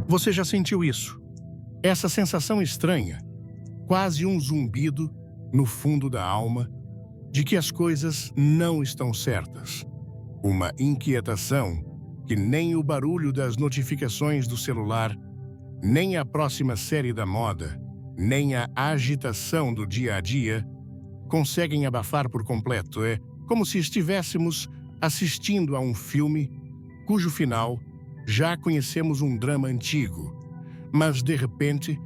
Você já sentiu isso? Essa sensação estranha, quase um zumbido no fundo da alma, de que as coisas não estão certas. Uma inquietação que nem o barulho das notificações do celular, nem a próxima série da moda, nem a agitação do dia a dia conseguem abafar por completo. É como se estivéssemos assistindo a um filme cujo final já conhecemos, um drama antigo, mas de repente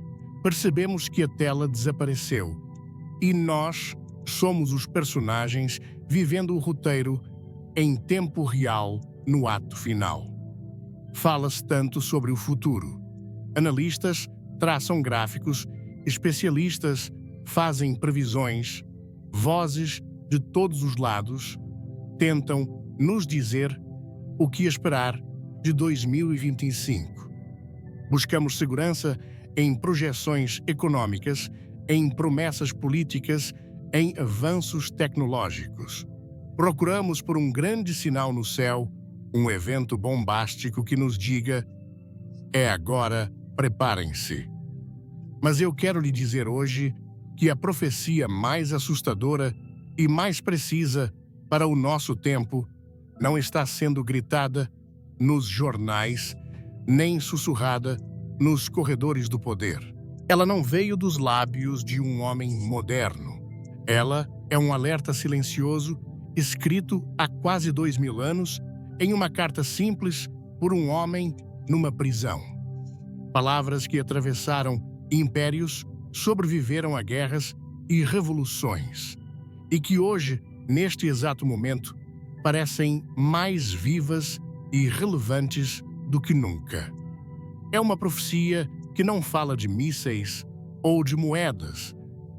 percebemos que a tela desapareceu e nós somos os personagens vivendo o roteiro em tempo real no ato final. Fala-se tanto sobre o futuro. Analistas traçam gráficos, especialistas fazem previsões, vozes de todos os lados tentam nos dizer o que esperar de 2025. Buscamos segurança em projeções econômicas, em promessas políticas, em avanços tecnológicos. Procuramos por um grande sinal no céu, um evento bombástico que nos diga: é agora, preparem-se. Mas eu quero lhe dizer hoje que a profecia mais assustadora e mais precisa para o nosso tempo não está sendo gritada nos jornais, nem sussurrada nos corredores do poder. Ela não veio dos lábios de um homem moderno. Ela é um alerta silencioso, escrito há quase 2000 anos, em uma carta simples por um homem numa prisão. Palavras que atravessaram impérios, sobreviveram a guerras e revoluções, e que hoje, neste exato momento, parecem mais vivas e relevantes do que nunca. É uma profecia que não fala de mísseis ou de moedas,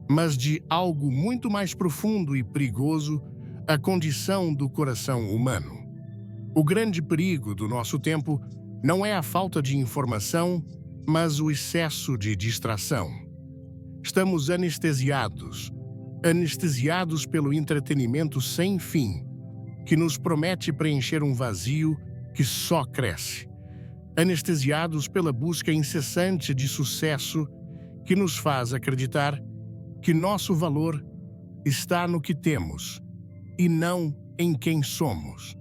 mas de algo muito mais profundo e perigoso, a condição do coração humano. O grande perigo do nosso tempo não é a falta de informação, mas o excesso de distração. Estamos anestesiados pelo entretenimento sem fim, que nos promete preencher um vazio que só cresce. Anestesiados pela busca incessante de sucesso que nos faz acreditar que nosso valor está no que temos e não em quem somos.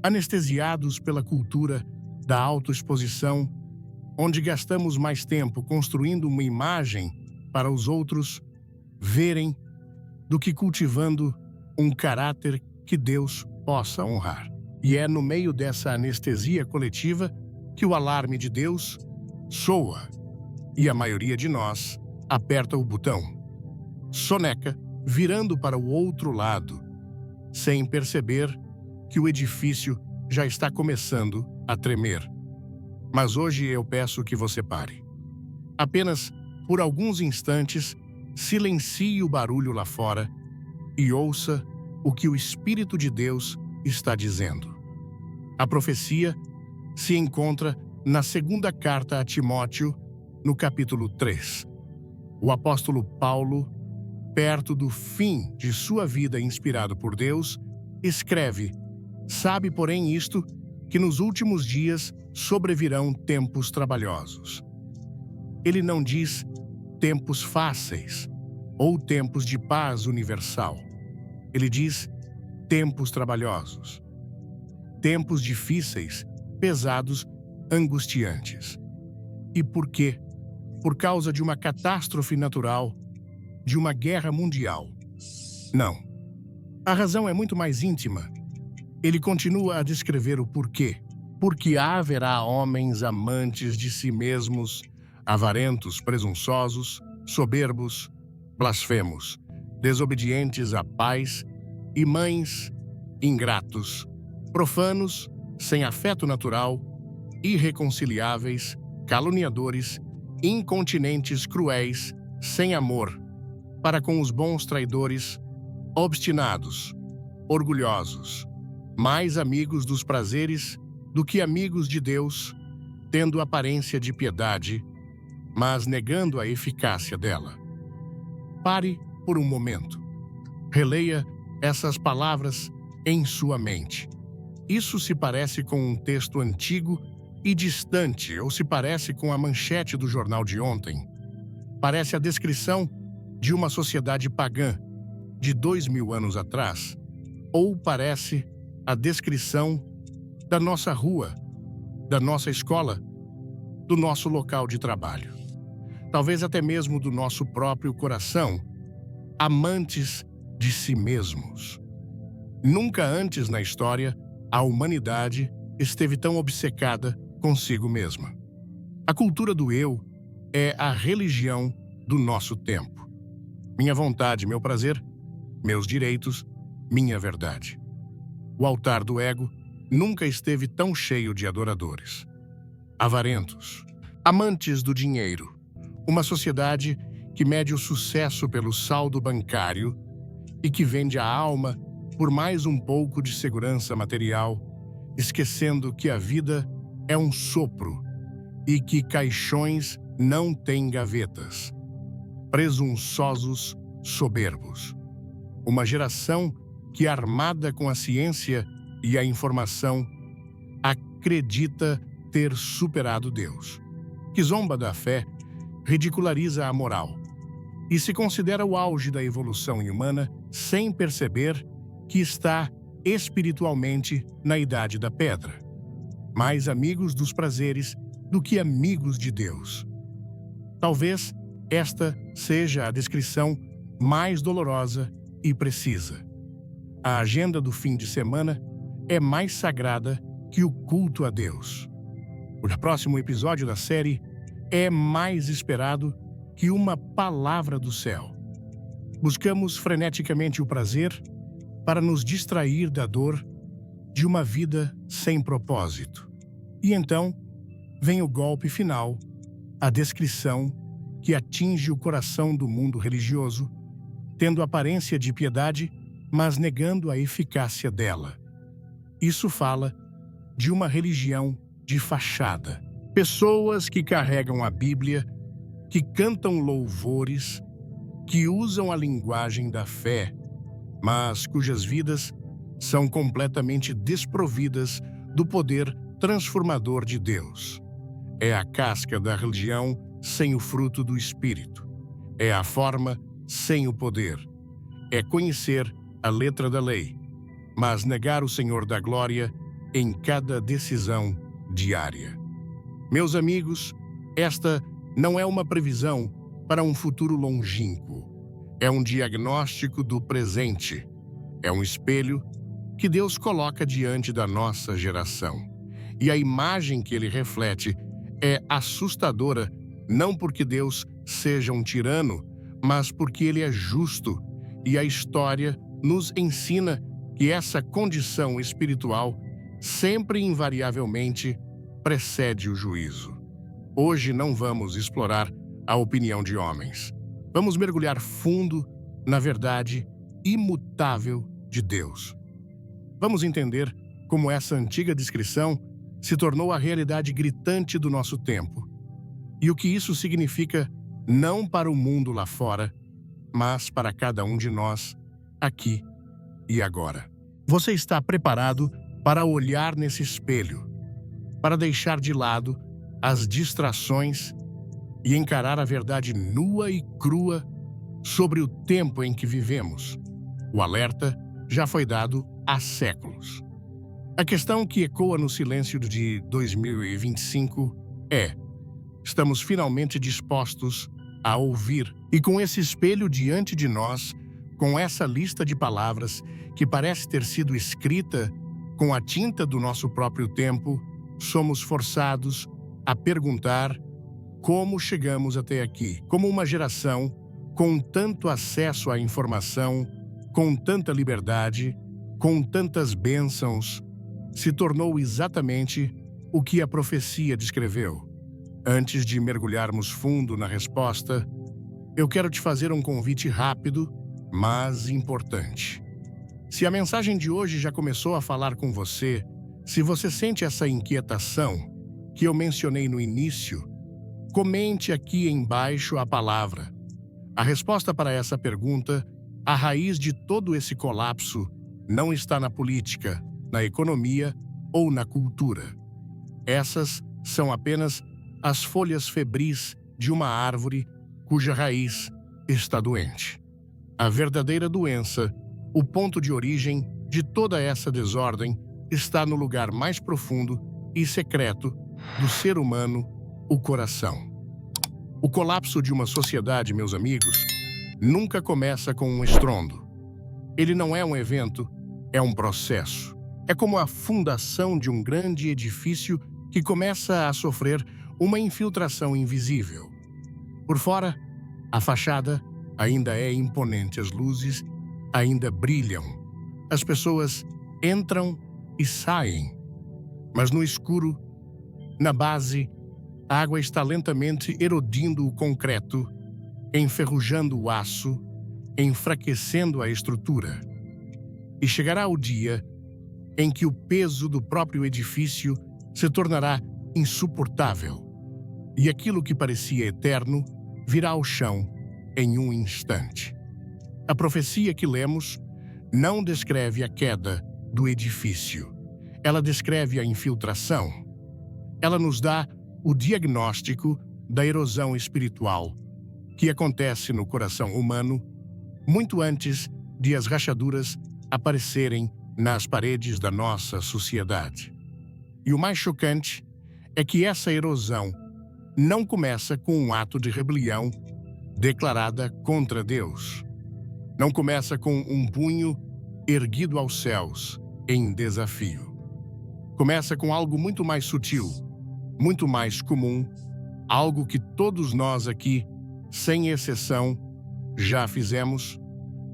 Anestesiados pela cultura da autoexposição, onde gastamos mais tempo construindo uma imagem para os outros verem do que cultivando um caráter que Deus possa honrar. E é no meio dessa anestesia coletiva que o alarme de Deus soa e a maioria de nós aperta o botão. Soneca, virando para o outro lado, sem perceber que o edifício já está começando a tremer. Mas hoje eu peço que você pare. Apenas por alguns instantes, silencie o barulho lá fora e ouça o que o Espírito de Deus está dizendo. A profecia se encontra na segunda carta a Timóteo, no capítulo 3. O apóstolo Paulo, perto do fim de sua vida inspirado por Deus, escreve: sabe, porém, isto, que nos últimos dias sobrevirão tempos trabalhosos. Ele não diz tempos fáceis ou tempos de paz universal. Ele diz tempos trabalhosos. Tempos difíceis, pesados, angustiantes. E por quê? Por causa de uma catástrofe natural, de uma guerra mundial. Não. A razão é muito mais íntima. Ele continua a descrever o porquê. Porque haverá homens amantes de si mesmos, avarentos, presunçosos, soberbos, blasfemos, desobedientes a pais, e mães, ingratos, profanos, sem afeto natural, irreconciliáveis, caluniadores, incontinentes, cruéis, sem amor, para com os bons, traidores, obstinados, orgulhosos, mais amigos dos prazeres do que amigos de Deus, tendo aparência de piedade, mas negando a eficácia dela. Pare por um momento. Releia essas palavras em sua mente. Isso se parece com um texto antigo e distante ou se parece com a manchete do jornal de ontem. Parece a descrição de uma sociedade pagã de 2000 anos atrás, ou parece a descrição da nossa rua, da nossa escola, do nosso local de trabalho. Talvez até mesmo do nosso próprio coração, amantes de si mesmos. Nunca antes na história a humanidade esteve tão obcecada consigo mesma. A cultura do eu é a religião do nosso tempo. Minha vontade, meu prazer, meus direitos, minha verdade. O altar do ego nunca esteve tão cheio de adoradores. Avarentos, amantes do dinheiro, uma sociedade que mede o sucesso pelo saldo bancário e que vende a alma por mais um pouco de segurança material, esquecendo que a vida é um sopro e que caixões não têm gavetas. Presunçosos soberbos. Uma geração que, armada com a ciência e a informação, acredita ter superado Deus, que zomba da fé, ridiculariza a moral e se considera o auge da evolução humana sem perceber que está espiritualmente na idade da pedra, mais amigos dos prazeres do que amigos de Deus. Talvez esta seja a descrição mais dolorosa e precisa. A agenda do fim de semana é mais sagrada que o culto a Deus. O próximo episódio da série é mais esperado que uma palavra do céu. Buscamos freneticamente o prazer para nos distrair da dor de uma vida sem propósito. E então vem o golpe final, a descrição que atinge o coração do mundo religioso, tendo aparência de piedade, mas negando a eficácia dela. Isso fala de uma religião de fachada. Pessoas que carregam a Bíblia, que cantam louvores, que usam a linguagem da fé, mas cujas vidas são completamente desprovidas do poder transformador de Deus. É a casca da religião sem o fruto do Espírito. É a forma sem o poder. É conhecer a letra da lei, mas negar o Senhor da glória em cada decisão diária. Meus amigos, esta não é uma previsão para um futuro longínquo. É um diagnóstico do presente. É um espelho que Deus coloca diante da nossa geração. E a imagem que ele reflete é assustadora, não porque Deus seja um tirano, mas porque ele é justo, e a história nos ensina que essa condição espiritual sempre invariavelmente precede o juízo. Hoje não vamos explorar a opinião de homens. Vamos mergulhar fundo na verdade imutável de Deus. Vamos entender como essa antiga descrição se tornou a realidade gritante do nosso tempo e o que isso significa não para o mundo lá fora, mas para cada um de nós, aqui e agora. Você está preparado para olhar nesse espelho, para deixar de lado as distrações e encarar a verdade nua e crua sobre o tempo em que vivemos? O alerta já foi dado há séculos. A questão que ecoa no silêncio de 2025 é: estamos finalmente dispostos a ouvir? E com esse espelho diante de nós, com essa lista de palavras que parece ter sido escrita com a tinta do nosso próprio tempo, somos forçados a perguntar como chegamos até aqui. Como uma geração com tanto acesso à informação, com tanta liberdade, com tantas bênçãos, se tornou exatamente o que a profecia descreveu. Antes de mergulharmos fundo na resposta, eu quero te fazer um convite rápido, mas importante. Se a mensagem de hoje já começou a falar com você, se você sente essa inquietação que eu mencionei no início, comente aqui embaixo a palavra. A resposta para essa pergunta, a raiz de todo esse colapso, não está na política, na economia ou na cultura. Essas são apenas as folhas febris de uma árvore cuja raiz está doente. A verdadeira doença, o ponto de origem de toda essa desordem, está no lugar mais profundo e secreto do ser humano, o coração. O colapso de uma sociedade, meus amigos, nunca começa com um estrondo. Ele não é um evento, é um processo. É como a fundação de um grande edifício que começa a sofrer uma infiltração invisível. Por fora, a fachada ainda é imponente, as luzes ainda brilham. As pessoas entram e saem. Mas no escuro, na base, a água está lentamente erodindo o concreto, enferrujando o aço, enfraquecendo a estrutura. E chegará o dia em que o peso do próprio edifício se tornará insuportável, e aquilo que parecia eterno virá ao chão em um instante. A profecia que lemos não descreve a queda do edifício. Ela descreve a infiltração. Ela nos dá o diagnóstico da erosão espiritual que acontece no coração humano muito antes de as rachaduras aparecerem nas paredes da nossa sociedade. E o mais chocante é que essa erosão não começa com um ato de rebelião declarada contra Deus. Não começa com um punho erguido aos céus em desafio. Começa com algo muito mais sutil, muito mais comum, algo que todos nós aqui, sem exceção, já fizemos.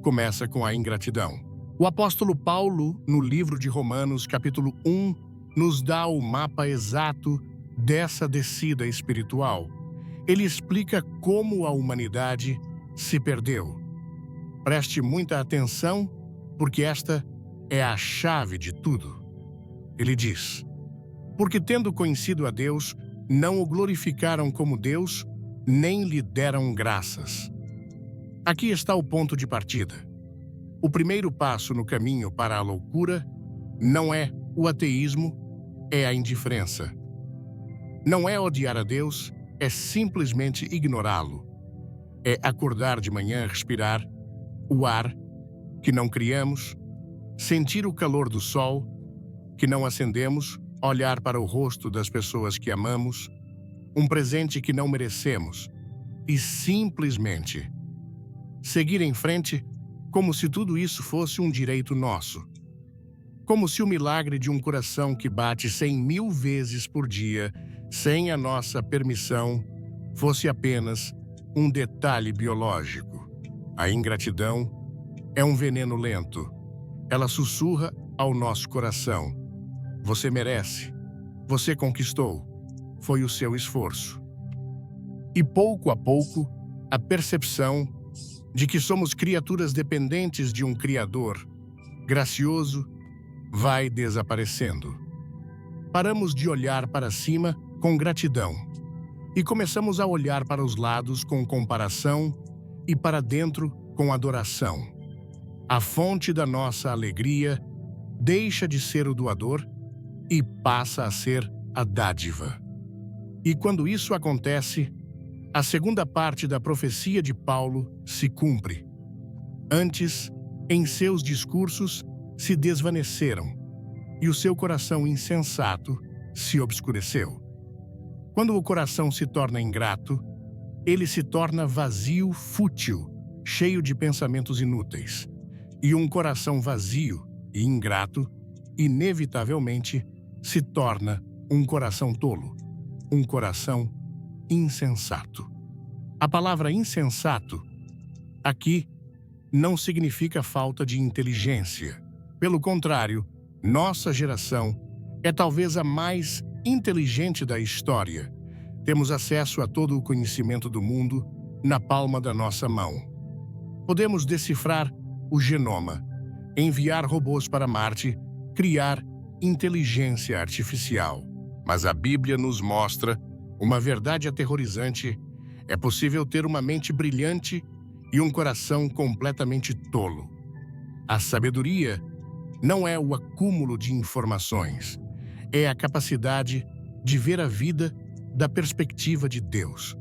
Começa com a ingratidão. O apóstolo Paulo, no livro de Romanos, capítulo 1, nos dá o mapa exato dessa descida espiritual. Ele explica como a humanidade se perdeu. Preste muita atenção, porque esta é a chave de tudo. Ele diz: porque tendo conhecido a Deus, não o glorificaram como Deus, nem lhe deram graças. Aqui está o ponto de partida. O primeiro passo no caminho para a loucura não é o ateísmo, é a indiferença. Não é odiar a Deus, é simplesmente ignorá-lo. É acordar de manhã, respirar o ar que não criamos, sentir o calor do sol que não acendemos, olhar para o rosto das pessoas que amamos, um presente que não merecemos, e simplesmente seguir em frente como se tudo isso fosse um direito nosso. Como se o milagre de um coração que bate 100.000 vezes por dia, sem a nossa permissão, fosse apenas um detalhe biológico. A ingratidão é um veneno lento. Ela sussurra ao nosso coração: você merece, você conquistou, foi o seu esforço. E pouco a pouco, a percepção de que somos criaturas dependentes de um Criador gracioso vai desaparecendo. Paramos de olhar para cima com gratidão e começamos a olhar para os lados com comparação e para dentro com adoração. A fonte da nossa alegria deixa de ser o doador e passa a ser a dádiva. E quando isso acontece, a segunda parte da profecia de Paulo se cumpre. Antes, em seus discursos, se desvaneceram, e o seu coração insensato se obscureceu. Quando o coração se torna ingrato, ele se torna vazio, fútil, cheio de pensamentos inúteis. E um coração vazio e ingrato, inevitavelmente, se torna um coração tolo, um coração insensato. A palavra insensato aqui não significa falta de inteligência. Pelo contrário, nossa geração é talvez a mais inteligente da história. Temos acesso a todo o conhecimento do mundo na palma da nossa mão. Podemos decifrar o genoma, enviar robôs para Marte, criar inteligência artificial. Mas a Bíblia nos mostra uma verdade aterrorizante: é possível ter uma mente brilhante e um coração completamente tolo. A sabedoria não é o acúmulo de informações, é a capacidade de ver a vida da perspectiva de Deus.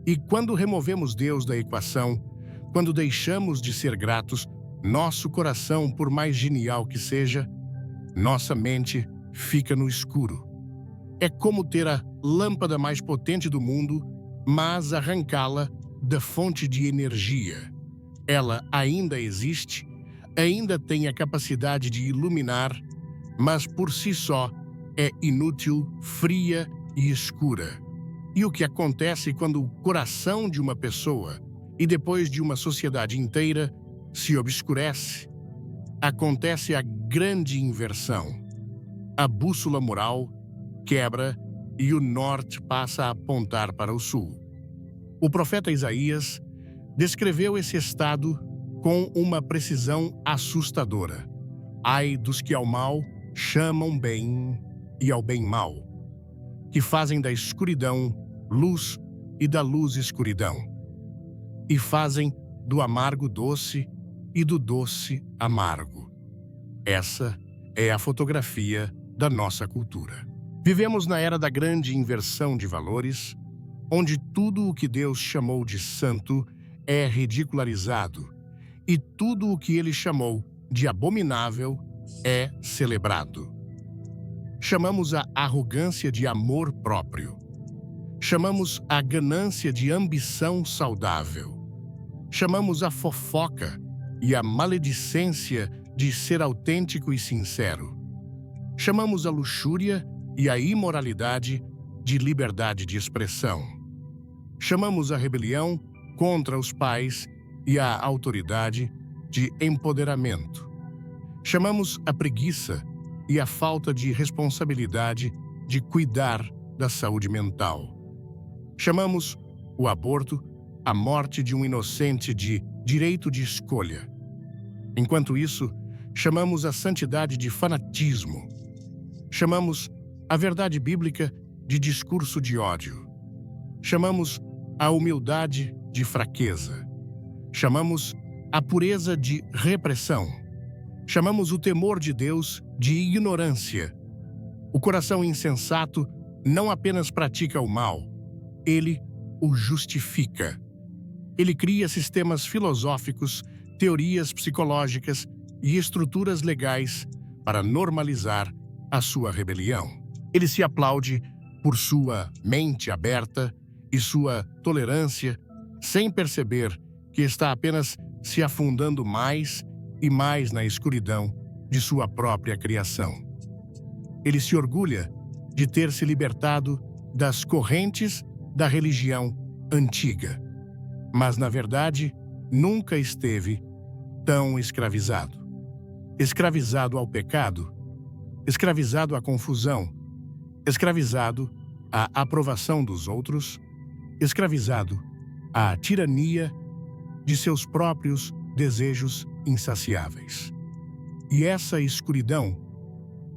E quando removemos Deus da equação, quando deixamos de ser gratos, nosso coração, por mais genial que seja, nossa mente fica no escuro. É como ter a lâmpada mais potente do mundo, mas arrancá-la da fonte de energia. Ela ainda existe, ainda tem a capacidade de iluminar, mas por si só é inútil, fria e escura. E o que acontece quando o coração de uma pessoa e depois de uma sociedade inteira se obscurece? Acontece a grande inversão. A bússola moral quebra e o norte passa a apontar para o sul. O profeta Isaías descreveu esse estado com uma precisão assustadora. Ai dos que ao mal chamam bem e ao bem mal, que fazem da escuridão luz e da luz escuridão, e fazem do amargo doce e do doce amargo. Essa é a fotografia da nossa cultura. Vivemos na era da grande inversão de valores, onde tudo o que Deus chamou de santo é ridicularizado e tudo o que ele chamou de abominável é celebrado. Chamamos a arrogância de amor próprio. Chamamos a ganância de ambição saudável. Chamamos a fofoca e a maledicência de ser autêntico e sincero. Chamamos a luxúria e a imoralidade de liberdade de expressão. Chamamos a rebelião contra os pais e a autoridade de empoderamento. Chamamos a preguiça e a falta de responsabilidade de cuidar da saúde mental. Chamamos o aborto, a morte de um inocente, de direito de escolha. Enquanto isso, chamamos a santidade de fanatismo. Chamamos a verdade bíblica de discurso de ódio. Chamamos a humildade de fraqueza. Chamamos a pureza de repressão. Chamamos o temor de Deus de ignorância. O coração insensato não apenas pratica o mal, ele o justifica. Ele cria sistemas filosóficos, teorias psicológicas e estruturas legais para normalizar a sua rebelião. Ele se aplaude por sua mente aberta e sua tolerância, sem perceber que está apenas se afundando mais e mais na escuridão de sua própria criação. Ele se orgulha de ter se libertado das correntes da religião antiga, mas, na verdade, nunca esteve tão escravizado. Escravizado ao pecado, escravizado à confusão, escravizado à aprovação dos outros, escravizado à tirania de seus próprios desejos insaciáveis. E essa escuridão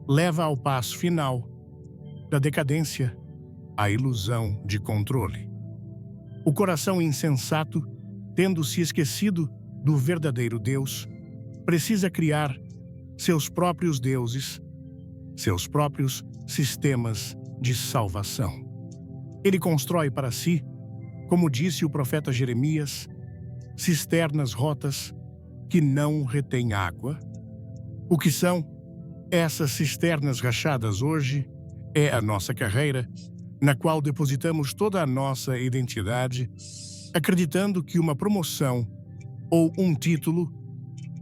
leva ao passo final da decadência, a ilusão de controle. O coração insensato, tendo se esquecido do verdadeiro Deus, precisa criar seus próprios deuses, seus próprios sistemas de salvação. Ele constrói para si, como disse o profeta Jeremias, cisternas rotas que não retêm água. O que são essas cisternas rachadas hoje é a nossa carreira, na qual depositamos toda a nossa identidade, acreditando que uma promoção ou um título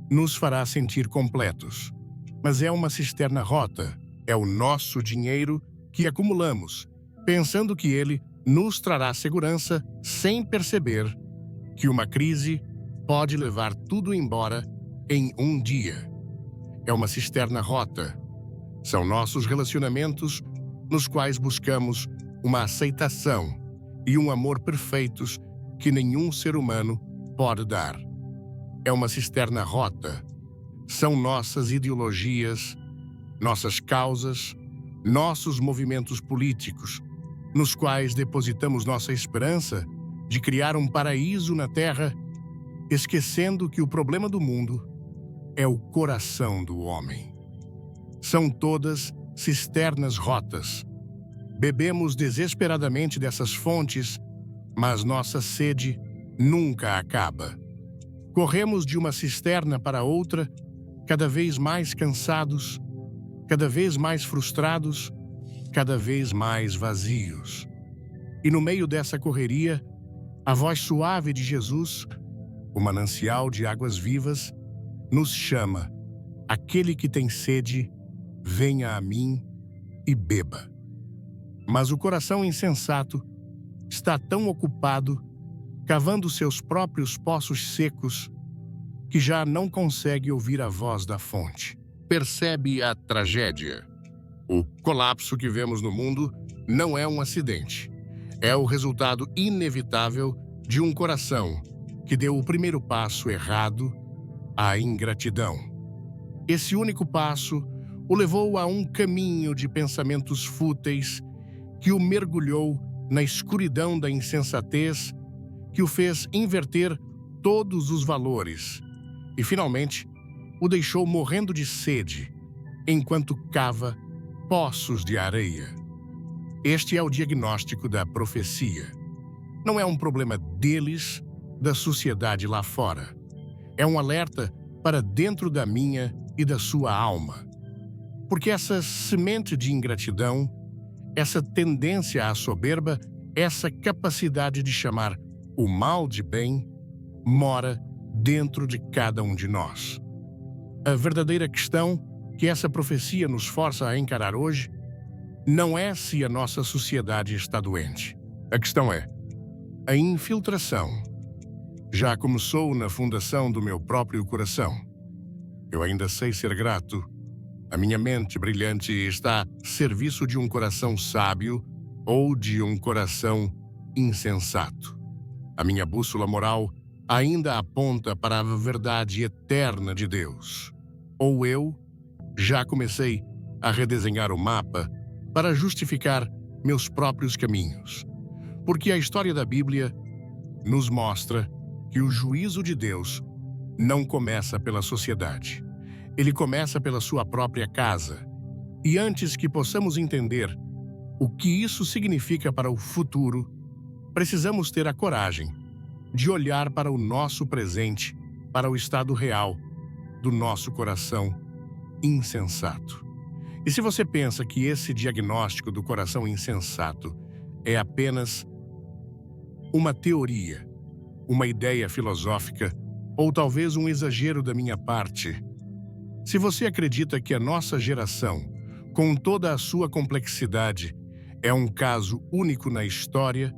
nos fará sentir completos. Mas é uma cisterna rota, é o nosso dinheiro que acumulamos, pensando que ele nos trará segurança sem perceber que uma crise pode levar tudo embora em um dia. É uma cisterna rota. São nossos relacionamentos nos quais buscamos uma aceitação e um amor perfeitos que nenhum ser humano pode dar. É uma cisterna rota. São nossas ideologias, nossas causas, nossos movimentos políticos, nos quais depositamos nossa esperança de criar um paraíso na Terra, esquecendo que o problema do mundo é o coração do homem. São todas cisternas rotas. Bebemos desesperadamente dessas fontes, mas nossa sede nunca acaba. Corremos de uma cisterna para outra, cada vez mais cansados, cada vez mais frustrados, cada vez mais vazios. E no meio dessa correria, a voz suave de Jesus, o manancial de águas vivas, nos chama: aquele que tem sede, venha a mim e beba. Mas o coração insensato está tão ocupado, cavando seus próprios poços secos, que já não consegue ouvir a voz da fonte. Percebe a tragédia. O colapso que vemos no mundo não é um acidente. É o resultado inevitável de um coração que deu o primeiro passo errado, a ingratidão. Esse único passo o levou a um caminho de pensamentos fúteis que o mergulhou na escuridão da insensatez, que o fez inverter todos os valores e, finalmente, o deixou morrendo de sede enquanto cava poços de areia. Este é o diagnóstico da profecia. Não é um problema deles, da sociedade lá fora. É um alerta para dentro da minha e da sua alma. Porque essa semente de ingratidão, essa tendência à soberba, essa capacidade de chamar o mal de bem, mora dentro de cada um de nós. A verdadeira questão que essa profecia nos força a encarar hoje não é se a nossa sociedade está doente. A questão é: a infiltração já começou na fundação do meu próprio coração. Eu ainda sei ser grato. A minha mente brilhante está a serviço de um coração sábio ou de um coração insensato. A minha bússola moral ainda aponta para a verdade eterna de Deus. Ou eu já comecei a redesenhar o mapa para justificar meus próprios caminhos. Porque a história da Bíblia nos mostra que o juízo de Deus não começa pela sociedade. Ele começa pela sua própria casa. E antes que possamos entender o que isso significa para o futuro, precisamos ter a coragem de olhar para o nosso presente, para o estado real do nosso coração insensato. E se você pensa que esse diagnóstico do coração insensato é apenas uma teoria, uma ideia filosófica ou talvez um exagero da minha parte, se você acredita que a nossa geração, com toda a sua complexidade, é um caso único na história,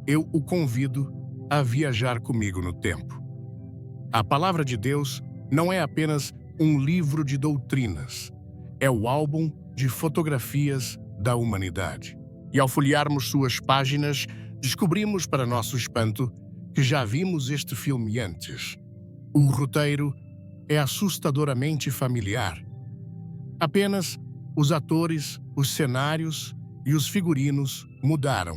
eu o convido a viajar comigo no tempo. A palavra de Deus não é apenas um livro de doutrinas, é o álbum de fotografias da humanidade. E ao folhearmos suas páginas, descobrimos, para nosso espanto, que já vimos este filme antes. O roteiro é assustadoramente familiar. Apenas os atores, os cenários e os figurinos mudaram.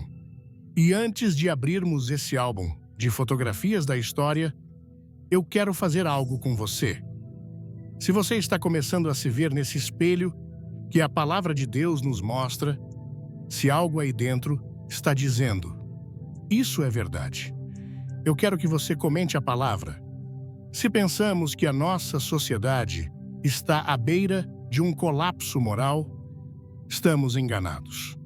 E antes de abrirmos esse álbum de fotografias da história, eu quero fazer algo com você. Se você está começando a se ver nesse espelho que a palavra de Deus nos mostra, se algo aí dentro está dizendo: isso é verdade. Eu quero que você comente a palavra. Se pensamos que a nossa sociedade está à beira de um colapso moral, estamos enganados.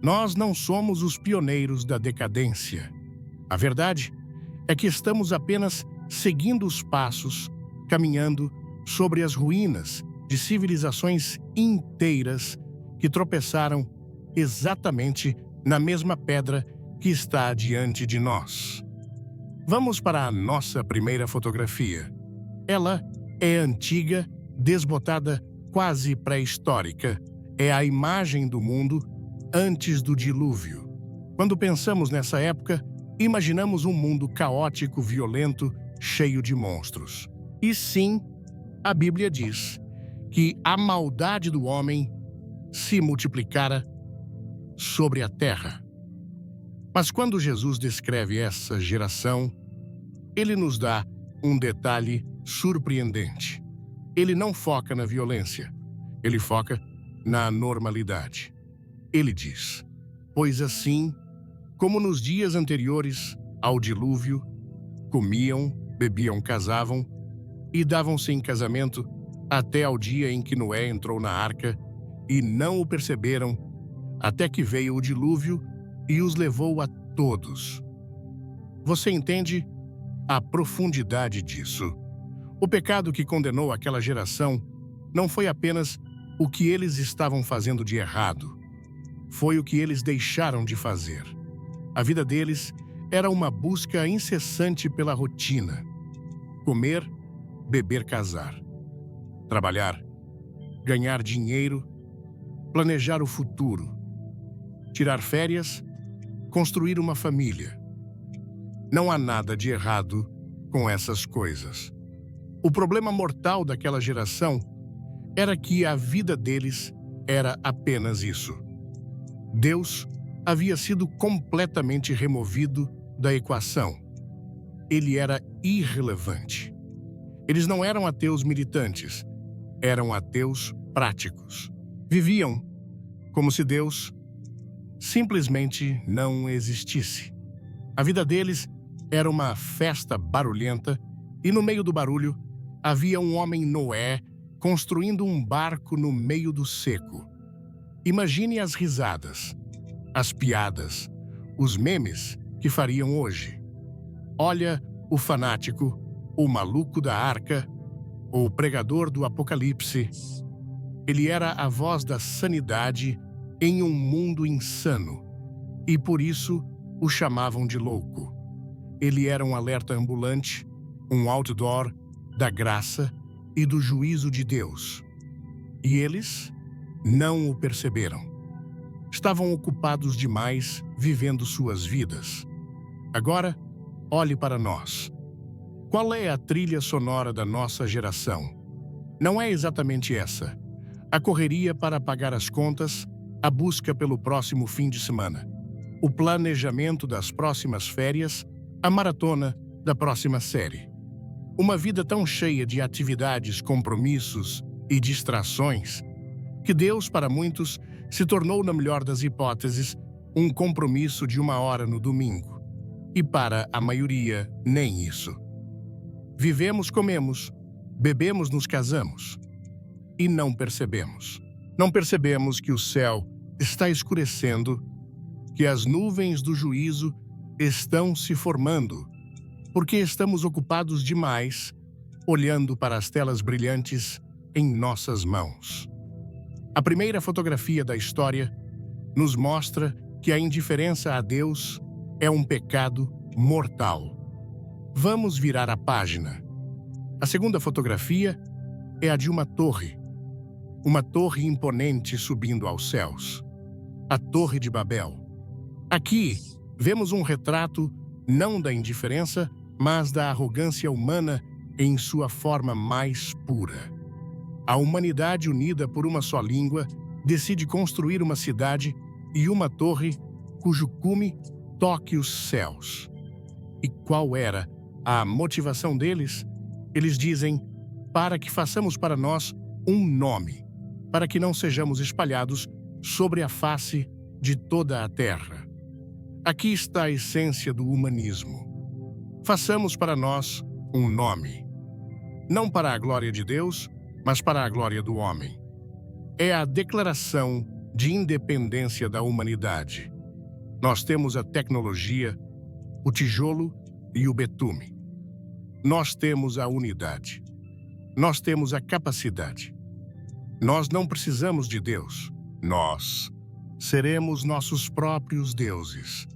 Nós não somos os pioneiros da decadência. A verdade é que estamos apenas seguindo os passos, caminhando sobre as ruínas de civilizações inteiras que tropeçaram exatamente na mesma pedra que está diante de nós. Vamos para a nossa primeira fotografia. Ela é antiga, desbotada, quase pré-histórica. É a imagem do mundo antes do dilúvio. Quando pensamos nessa época, imaginamos um mundo caótico, violento, cheio de monstros. E sim, a Bíblia diz que a maldade do homem se multiplicara sobre a terra. Mas quando Jesus descreve essa geração, ele nos dá um detalhe surpreendente. Ele não foca na violência, ele foca na normalidade. Ele diz: Pois assim, como nos dias anteriores ao dilúvio, comiam, bebiam, casavam e davam-se em casamento até ao dia em que Noé entrou na arca e não o perceberam, até que veio o dilúvio e os levou a todos. Você entende a profundidade disso? O pecado que condenou aquela geração não foi apenas o que eles estavam fazendo de errado, foi o que eles deixaram de fazer. A vida deles era uma busca incessante pela rotina: comer, beber, casar, trabalhar, ganhar dinheiro, planejar o futuro, tirar férias, construir uma família. Não há nada de errado com essas coisas. O problema mortal daquela geração era que a vida deles era apenas isso. Deus havia sido completamente removido da equação. Ele era irrelevante. Eles não eram ateus militantes, eram ateus práticos. Viviam como se Deus simplesmente não existisse. A vida deles era uma festa barulhenta e no meio do barulho havia um homem Noé construindo um barco no meio do seco. Imagine as risadas, as piadas, os memes que fariam hoje. Olha o fanático, o maluco da arca, o pregador do apocalipse. Ele era a voz da sanidade em um mundo insano, e por isso o chamavam de louco. Ele era um alerta ambulante, um outdoor da graça e do juízo de Deus. E eles não o perceberam. Estavam ocupados demais vivendo suas vidas. Agora, olhe para nós. Qual é a trilha sonora da nossa geração? Não é exatamente essa. A correria para pagar as contas, a busca pelo próximo fim de semana, o planejamento das próximas férias, a maratona da próxima série. Uma vida tão cheia de atividades, compromissos e distrações que Deus, para muitos, se tornou, na melhor das hipóteses, um compromisso de 1 hora no domingo. E para a maioria, nem isso. Vivemos, comemos, bebemos, nos casamos. E não percebemos. Não percebemos que o céu está escurecendo, que as nuvens do juízo estão se formando, porque estamos ocupados demais olhando para as telas brilhantes em nossas mãos. A primeira fotografia da história nos mostra que a indiferença a Deus é um pecado mortal. Vamos virar a página. A segunda fotografia é a de uma torre imponente subindo aos céus. A Torre de Babel. Aqui, vemos um retrato não da indiferença, mas da arrogância humana em sua forma mais pura. A humanidade unida por uma só língua decide construir uma cidade e uma torre cujo cume toque os céus. E qual era a motivação deles? Eles dizem: para que façamos para nós um nome, para que não sejamos espalhados sobre a face de toda a terra. Aqui está a essência do humanismo. Façamos para nós um nome, não para a glória de Deus, mas para a glória do homem. É a declaração de independência da humanidade. Nós temos a tecnologia, o tijolo e o betume. Nós temos a unidade. Nós temos a capacidade. Nós não precisamos de Deus. Nós seremos nossos próprios deuses.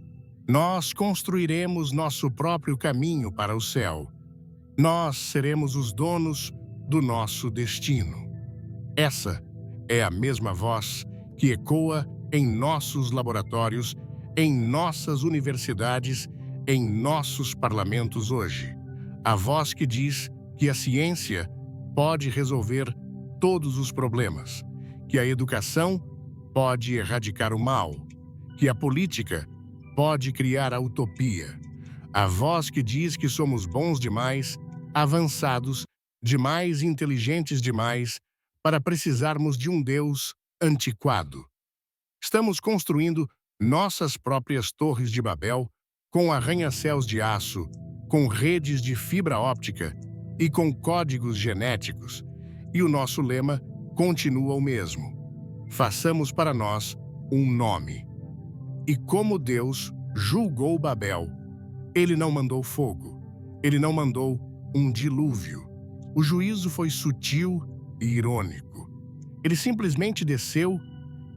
Nós construiremos nosso próprio caminho para o céu. Nós seremos os donos do nosso destino. Essa é a mesma voz que ecoa em nossos laboratórios, em nossas universidades, em nossos parlamentos hoje. A voz que diz que a ciência pode resolver todos os problemas, que a educação pode erradicar o mal, que a política pode criar a utopia. A voz que diz que somos bons demais, avançados demais, inteligentes demais, para precisarmos de um Deus antiquado. Estamos construindo Nossas próprias torres de Babel, com arranha-céus de aço, com redes de fibra óptica e com códigos genéticos. E o nosso lema continua o mesmo: façamos para nós um nome. E como Deus julgou Babel, ele não mandou fogo, ele não mandou um dilúvio. O juízo foi sutil e irônico. Ele simplesmente desceu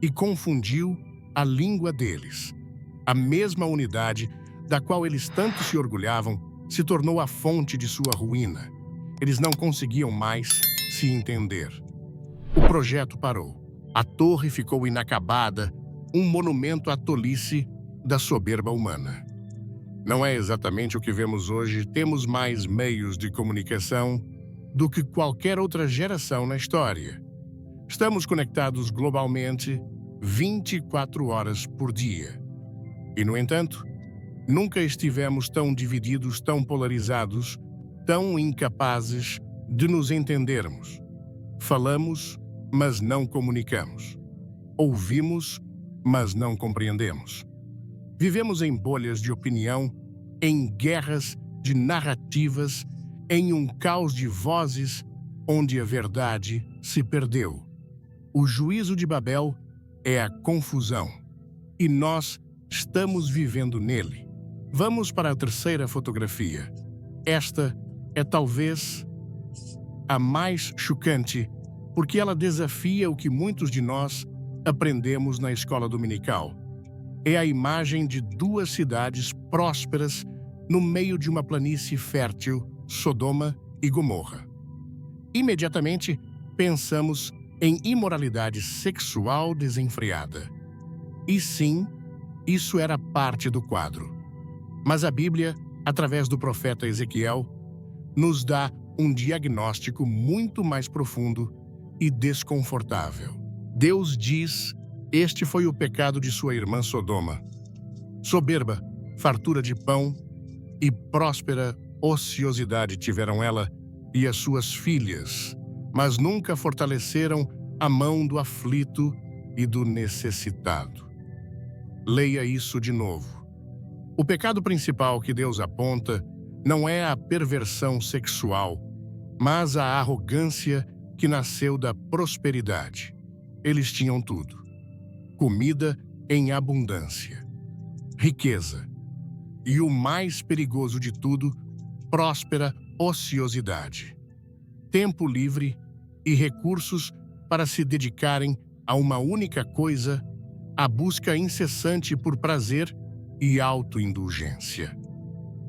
e confundiu a língua deles. A mesma unidade da qual eles tanto se orgulhavam se tornou a fonte de sua ruína. Eles não conseguiam mais se entender. O projeto parou. A torre ficou inacabada, um monumento à tolice da soberba humana. Não é exatamente o que vemos hoje. Temos mais meios de comunicação do que qualquer outra geração na história. Estamos conectados globalmente 24 horas por dia. E, no entanto, nunca estivemos tão divididos, tão polarizados, tão incapazes de nos entendermos. Falamos, mas não comunicamos. Ouvimos, mas não compreendemos. Vivemos em bolhas de opinião, em guerras de narrativas, em um caos de vozes onde a verdade se perdeu. O juízo de Babel é a confusão, e nós estamos vivendo nele. Vamos para a terceira fotografia. Esta é talvez a mais chocante, porque ela desafia o que muitos de nós aprendemos na escola dominical. É a imagem de duas cidades prósperas no meio de uma planície fértil, Sodoma e Gomorra. Imediatamente, pensamos em imoralidade sexual desenfreada. E sim, isso era parte do quadro. Mas a Bíblia, através do profeta Ezequiel, nos dá um diagnóstico muito mais profundo e desconfortável. Deus diz: este foi o pecado de sua irmã Sodoma. Soberba, fartura de pão e próspera ociosidade tiveram ela e as suas filhas, mas nunca fortaleceram a mão do aflito e do necessitado. Leia isso de novo. O pecado principal que Deus aponta não é a perversão sexual, mas a arrogância que nasceu da prosperidade. Eles tinham tudo: comida em abundância, riqueza e, o mais perigoso de tudo, próspera ociosidade, tempo livre e recursos para se dedicarem a uma única coisa, a busca incessante por prazer e autoindulgência.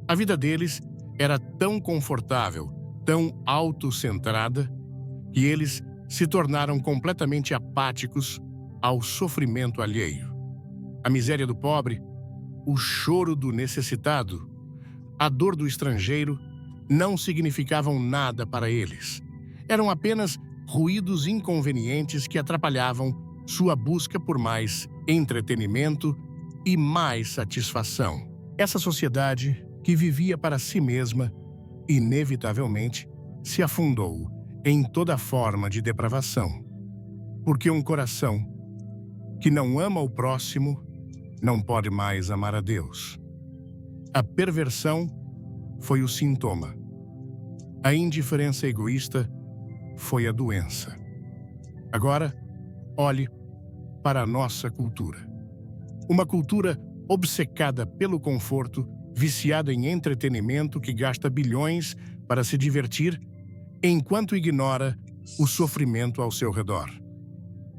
A vida deles era tão confortável, tão autocentrada, que eles se tornaram completamente apáticos ao sofrimento alheio. A miséria do pobre, o choro do necessitado, a dor do estrangeiro não significavam nada para eles. Eram apenas ruídos inconvenientes que atrapalhavam sua busca por mais entretenimento e mais satisfação. Essa sociedade, que vivia para si mesma, inevitavelmente se afundou em toda forma de depravação. Porque um coração que não ama o próximo não pode mais amar a Deus. A perversão foi o sintoma. A indiferença egoísta foi a doença. Agora, olhe para a nossa cultura. Uma cultura obcecada pelo conforto, viciada em entretenimento, que gasta bilhões para se divertir, enquanto ignora o sofrimento ao seu redor.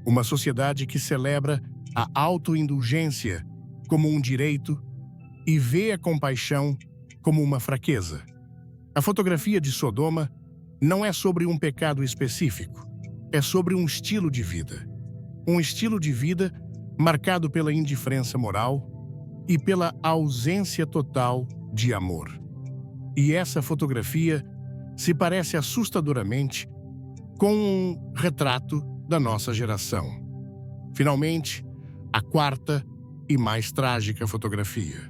Uma sociedade que celebra a autoindulgência como um direito e vê a compaixão como uma fraqueza. A fotografia de Sodoma não é sobre um pecado específico, é sobre um estilo de vida. Um estilo de vida marcado pela indiferença moral e pela ausência total de amor. E essa fotografia se parece assustadoramente com um retrato da nossa geração. Finalmente, a quarta e mais trágica fotografia.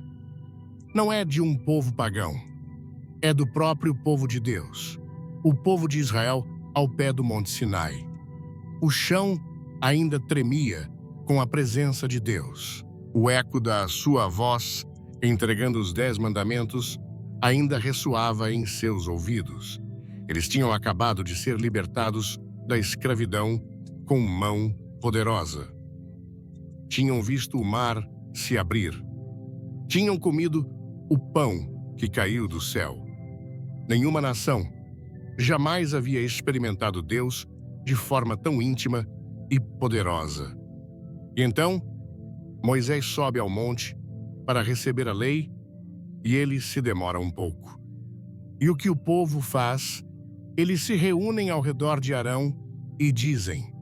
Não é de um povo pagão, é do próprio povo de Deus, o povo de Israel ao pé do Monte Sinai. O chão ainda tremia com a presença de Deus. O eco da sua voz, entregando os 10 mandamentos, ainda ressoava em seus ouvidos. Eles tinham acabado de ser libertados da escravidão com mão poderosa. Tinham visto o mar se abrir. Tinham comido o pão que caiu do céu. Nenhuma nação jamais havia experimentado Deus de forma tão íntima e poderosa. E então, Moisés sobe ao monte para receber a lei e ele se demora um pouco. E o que o povo faz? Eles se reúnem ao redor de Arão e dizem: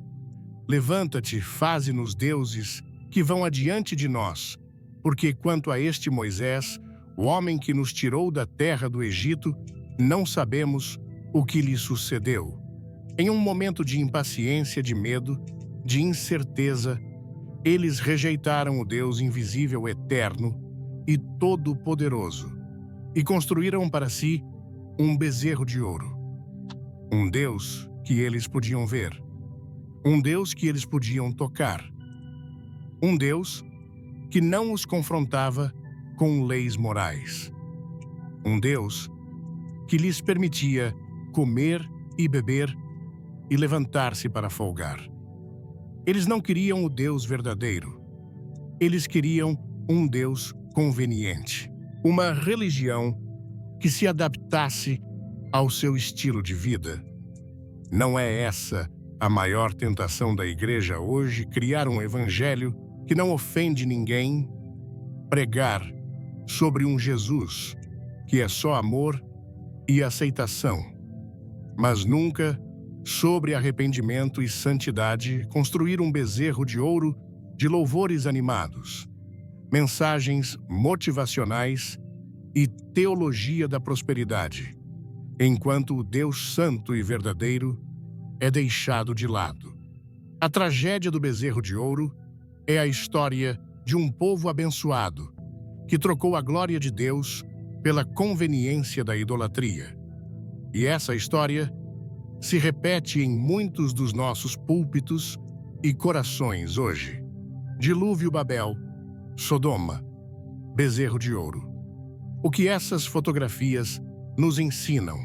levanta-te, faze-nos deuses que vão adiante de nós, porque quanto a este Moisés, o homem que nos tirou da terra do Egito, não sabemos o que lhe sucedeu. Em um momento de impaciência, de medo, de incerteza, eles rejeitaram o Deus invisível, eterno e todo-poderoso e construíram para si um bezerro de ouro. Um Deus que eles podiam ver. Um Deus que eles podiam tocar. Um Deus que não os confrontava com leis morais. Um Deus que lhes permitia comer e beber e levantar-se para folgar. Eles não queriam o Deus verdadeiro. Eles queriam um Deus conveniente. Uma religião que se adaptasse ao seu estilo de vida. Não é essa a maior tentação da igreja hoje, criar um evangelho que não ofende ninguém, pregar sobre um Jesus que é só amor e aceitação, mas nunca sobre arrependimento e santidade, construir um bezerro de ouro de louvores animados, mensagens motivacionais e teologia da prosperidade, enquanto o Deus santo e verdadeiro é deixado de lado. A tragédia do bezerro de ouro é a história de um povo abençoado que trocou a glória de Deus pela conveniência da idolatria. E essa história se repete em muitos dos nossos púlpitos e corações hoje. Dilúvio Babel, Sodoma, bezerro de ouro. O que essas fotografias nos ensinam?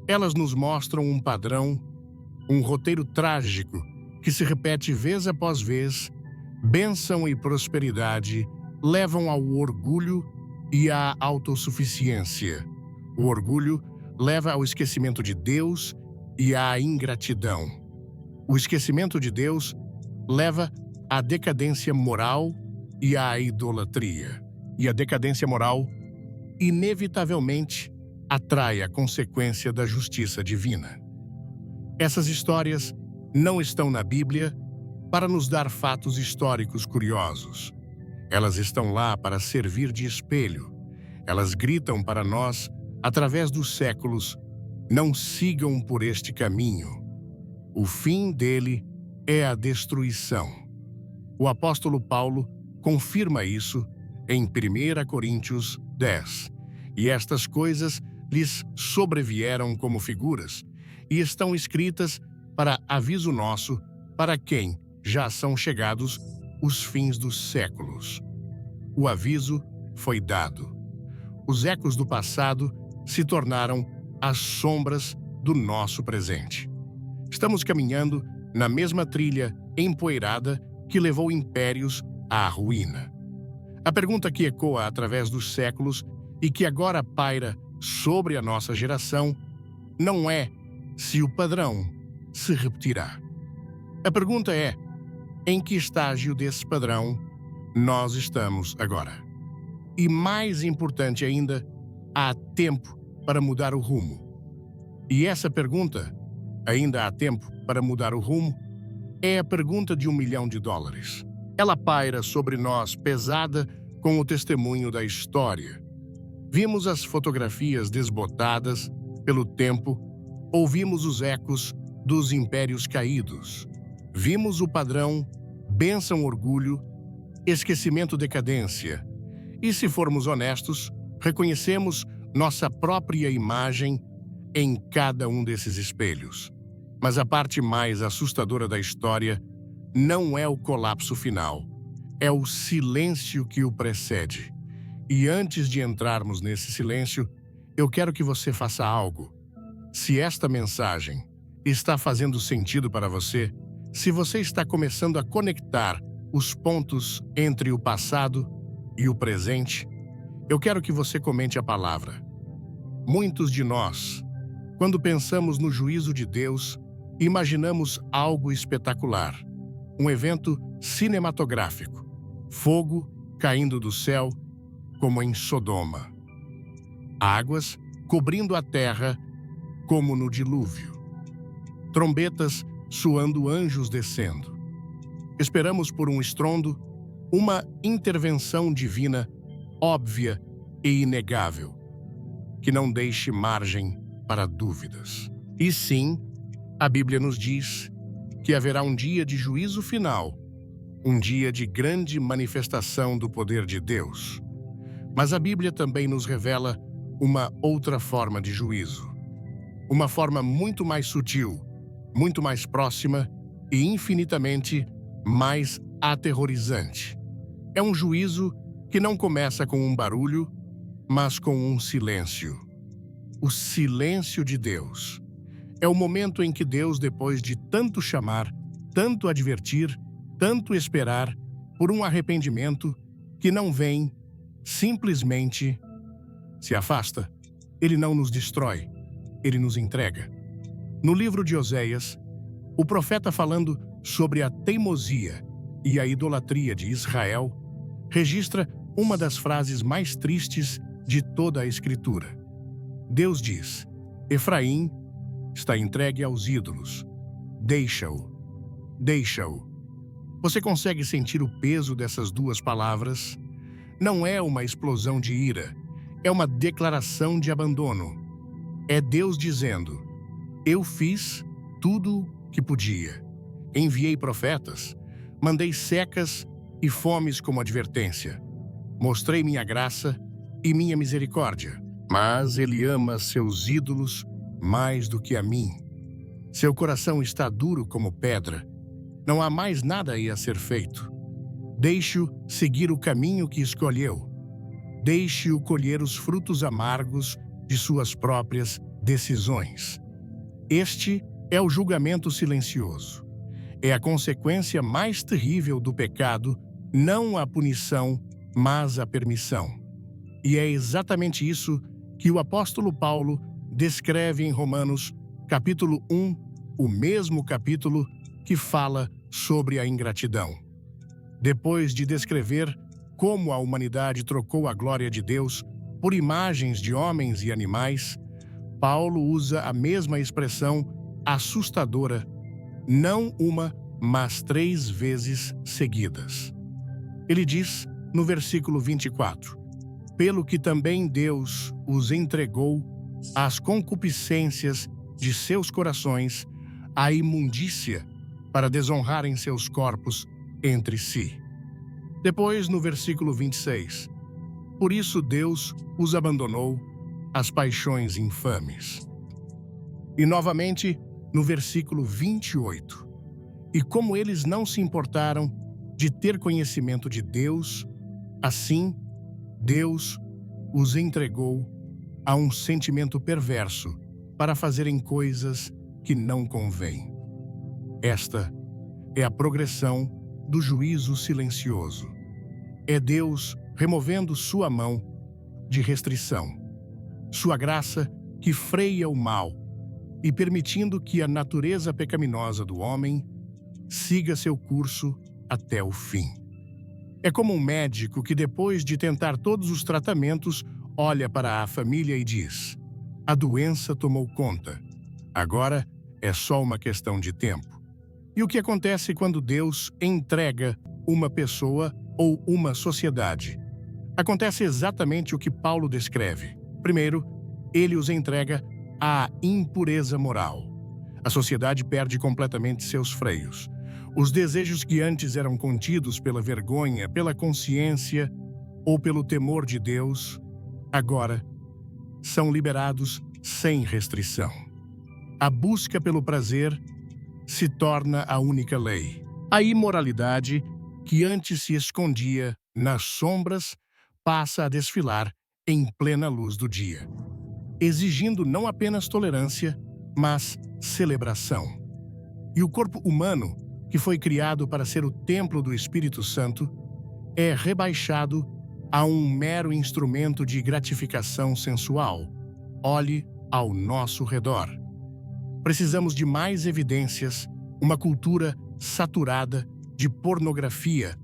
Elas nos mostram um padrão, um roteiro trágico que se repete vez após vez. Bênção e prosperidade levam ao orgulho e à autossuficiência. O orgulho leva ao esquecimento de Deus e à ingratidão. O esquecimento de Deus leva à decadência moral e à idolatria. E a decadência moral, inevitavelmente, atrai a consequência da justiça divina. Essas histórias não estão na Bíblia para nos dar fatos históricos curiosos. Elas estão lá para servir de espelho. Elas gritam para nós, através dos séculos: não sigam por este caminho. O fim dele é a destruição. O apóstolo Paulo confirma isso em 1 Coríntios 10. E estas coisas lhes sobrevieram como figuras, e estão escritas para aviso nosso, para quem já são chegados os fins dos séculos. O aviso foi dado. Os ecos do passado se tornaram as sombras do nosso presente. Estamos caminhando na mesma trilha empoeirada que levou impérios à ruína. A pergunta que ecoa através dos séculos e que agora paira sobre a nossa geração não é se o padrão se repetirá. A pergunta é: em que estágio desse padrão nós estamos agora? E mais importante ainda, há tempo para mudar o rumo. E essa pergunta, ainda há tempo para mudar o rumo, é a pergunta de $1 milhão. Ela paira sobre nós pesada com o testemunho da história. Vimos as fotografias desbotadas pelo tempo, ouvimos os ecos dos impérios caídos. Vimos o padrão, bênção, orgulho, esquecimento, decadência. E se formos honestos, reconhecemos nossa própria imagem em cada um desses espelhos. Mas a parte mais assustadora da história não é o colapso final, é o silêncio que o precede. E antes de entrarmos nesse silêncio, eu quero que você faça algo. Se esta mensagem está fazendo sentido para você, se você está começando a conectar os pontos entre o passado e o presente, eu quero que você comente a palavra. Muitos de nós, quando pensamos no juízo de Deus, imaginamos algo espetacular, um evento cinematográfico, fogo caindo do céu, como em Sodoma, águas cobrindo a terra, como no dilúvio, trombetas soando, anjos descendo. Esperamos por um estrondo, uma intervenção divina óbvia e inegável, que não deixe margem para dúvidas. E sim, a Bíblia nos diz que haverá um dia de juízo final, um dia de grande manifestação do poder de Deus. Mas a Bíblia também nos revela uma outra forma de juízo, uma forma muito mais sutil, muito mais próxima e infinitamente mais aterrorizante. É um juízo que não começa com um barulho, mas com um silêncio. O silêncio de Deus. É o momento em que Deus, depois de tanto chamar, tanto advertir, tanto esperar por um arrependimento que não vem, simplesmente se afasta. Ele não nos destrói, ele nos entrega. No livro de Oséias, o profeta, falando sobre a teimosia e a idolatria de Israel, registra uma das frases mais tristes de toda a Escritura. Deus diz: Efraim está entregue aos ídolos. Deixa-o. Deixa-o. Você consegue sentir o peso dessas duas palavras? Não é uma explosão de ira, é uma declaração de abandono. É Deus dizendo: eu fiz tudo que podia. Enviei profetas, mandei secas e fomes como advertência. Mostrei minha graça e minha misericórdia. Mas ele ama seus ídolos mais do que a mim. Seu coração está duro como pedra. Não há mais nada aí a ser feito. Deixe-o seguir o caminho que escolheu. Deixe-o colher os frutos amargos de suas próprias decisões. Este é o julgamento silencioso. É a consequência mais terrível do pecado, não a punição, mas a permissão. E é exatamente isso que o apóstolo Paulo descreve em Romanos, capítulo 1, o mesmo capítulo que fala sobre a ingratidão. Depois de descrever como a humanidade trocou a glória de Deus por imagens de homens e animais, Paulo usa a mesma expressão assustadora, não uma, mas 3 vezes seguidas. Ele diz no versículo 24: pelo que também Deus os entregou às concupiscências de seus corações, à imundícia, para desonrarem seus corpos entre si. Depois, no versículo 26, por isso Deus os abandonou às paixões infames. E novamente, no versículo 28, e como eles não se importaram de ter conhecimento de Deus, assim Deus os entregou a um sentimento perverso para fazerem coisas que não convêm. Esta é a progressão do juízo silencioso. É Deus removendo sua mão de restrição, sua graça que freia o mal e permitindo que a natureza pecaminosa do homem siga seu curso até o fim. É como um médico que, depois de tentar todos os tratamentos, olha para a família e diz: a doença tomou conta. Agora é só uma questão de tempo. E o que acontece quando Deus entrega uma pessoa ou uma sociedade? Acontece exatamente o que Paulo descreve. Primeiro, ele os entrega à impureza moral. A sociedade perde completamente seus freios. Os desejos que antes eram contidos pela vergonha, pela consciência ou pelo temor de Deus, agora são liberados sem restrição. A busca pelo prazer se torna a única lei. A imoralidade que antes se escondia nas sombras passa a desfilar em plena luz do dia, exigindo não apenas tolerância, mas celebração. E o corpo humano, que foi criado para ser o templo do Espírito Santo, é rebaixado a um mero instrumento de gratificação sensual. Olhe ao nosso redor. Precisamos de mais evidências, uma cultura saturada de pornografia,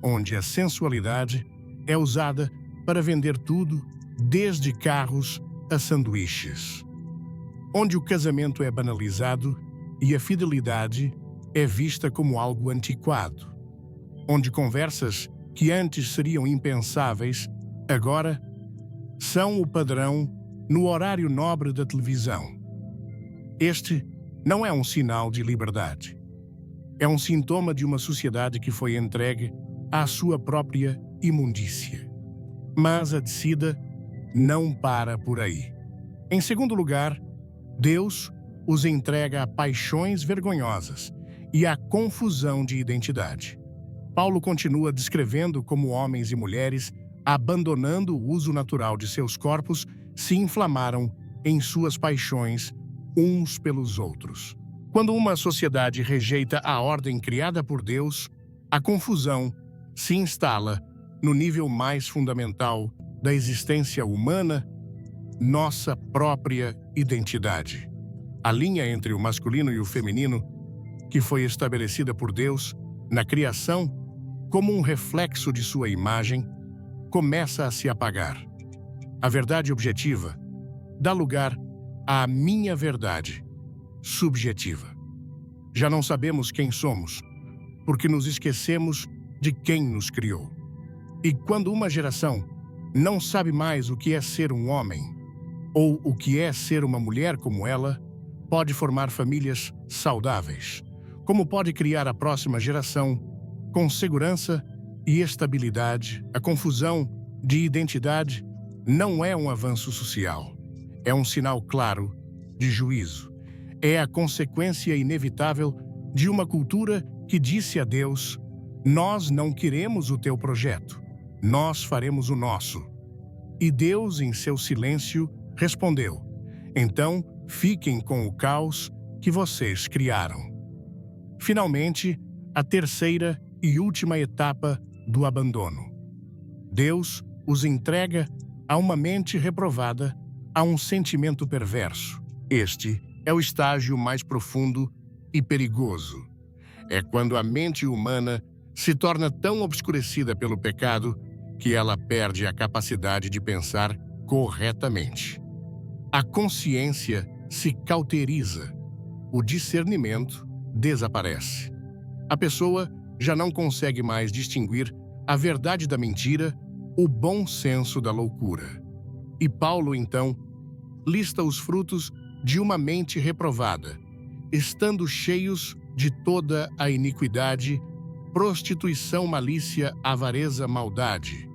onde a sensualidade é usada para vender tudo, desde carros a sanduíches. Onde o casamento é banalizado e a fidelidade é vista como algo antiquado. Onde conversas que antes seriam impensáveis, agora são o padrão no horário nobre da televisão. Este não é um sinal de liberdade. É um sintoma de uma sociedade que foi entregue à sua própria imundícia. Mas a descida não para por aí. Em segundo lugar, Deus os entrega a paixões vergonhosas e à confusão de identidade. Paulo continua descrevendo como homens e mulheres, abandonando o uso natural de seus corpos, se inflamaram em suas paixões uns pelos outros. Quando uma sociedade rejeita a ordem criada por Deus, a confusão se instala no nível mais fundamental da existência humana, nossa própria identidade. A linha entre o masculino e o feminino, que foi estabelecida por Deus na criação como um reflexo de sua imagem, começa a se apagar. A verdade objetiva dá lugar à minha verdade subjetiva. Já não sabemos quem somos, porque nos esquecemos de quem nos criou. E quando uma geração não sabe mais o que é ser um homem, ou o que é ser uma mulher como ela, pode formar famílias saudáveis, como pode criar a próxima geração com segurança e estabilidade. A confusão de identidade não é um avanço social, é um sinal claro de juízo. É a consequência inevitável de uma cultura que disse a Deus: nós não queremos o teu projeto, nós faremos o nosso. E Deus, em seu silêncio, respondeu: então fiquem com o caos que vocês criaram. Finalmente, a terceira e última etapa do abandono. Deus os entrega a uma mente reprovada, a um sentimento perverso. Este é o estágio mais profundo e perigoso. É quando a mente humana se torna tão obscurecida pelo pecado que ela perde a capacidade de pensar corretamente. A consciência se cauteriza, o discernimento desaparece. A pessoa já não consegue mais distinguir a verdade da mentira, o bom senso da loucura. E Paulo, então, lista os frutos de uma mente reprovada, estando cheios de toda a iniquidade, prostituição, malícia, avareza, maldade,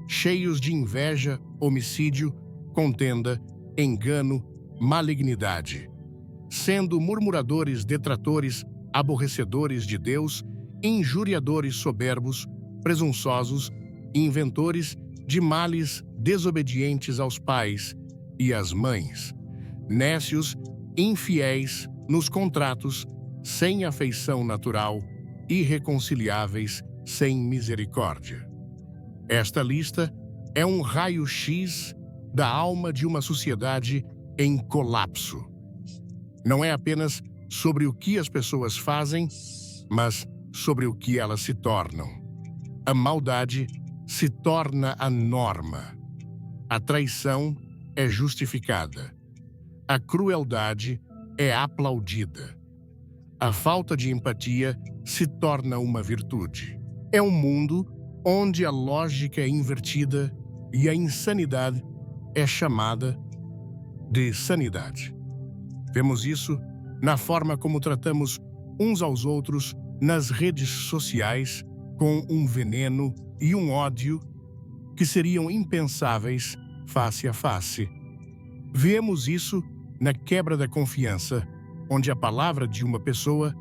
cheios de inveja, homicídio, contenda, engano, malignidade, sendo murmuradores, detratores, aborrecedores de Deus, injuriadores, soberbos, presunçosos, inventores de males, desobedientes aos pais e às mães, nécios, infiéis nos contratos, sem afeição natural, irreconciliáveis, sem misericórdia. Esta lista é um raio-x da alma de uma sociedade em colapso. Não é apenas sobre o que as pessoas fazem, mas sobre o que elas se tornam. A maldade se torna a norma. A traição é justificada. A crueldade é aplaudida. A falta de empatia se torna uma virtude. É um mundo onde a lógica é invertida e a insanidade é chamada de sanidade. Vemos isso na forma como tratamos uns aos outros nas redes sociais, com um veneno e um ódio que seriam impensáveis face a face. Vemos isso na quebra da confiança, onde a palavra de uma pessoa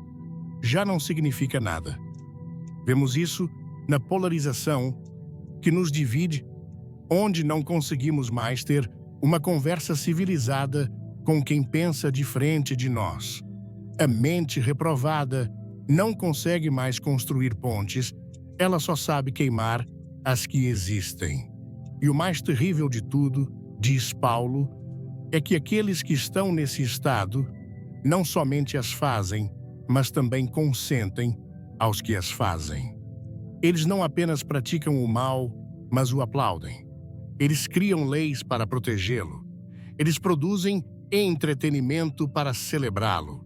já não significa nada. Vemos isso na polarização que nos divide, onde não conseguimos mais ter uma conversa civilizada com quem pensa diferente de nós. A mente reprovada não consegue mais construir pontes, ela só sabe queimar as que existem. E o mais terrível de tudo, diz Paulo, é que aqueles que estão nesse estado não somente as fazem, mas também consentem aos que as fazem. Eles não apenas praticam o mal, mas o aplaudem. Eles criam leis para protegê-lo. Eles produzem entretenimento para celebrá-lo.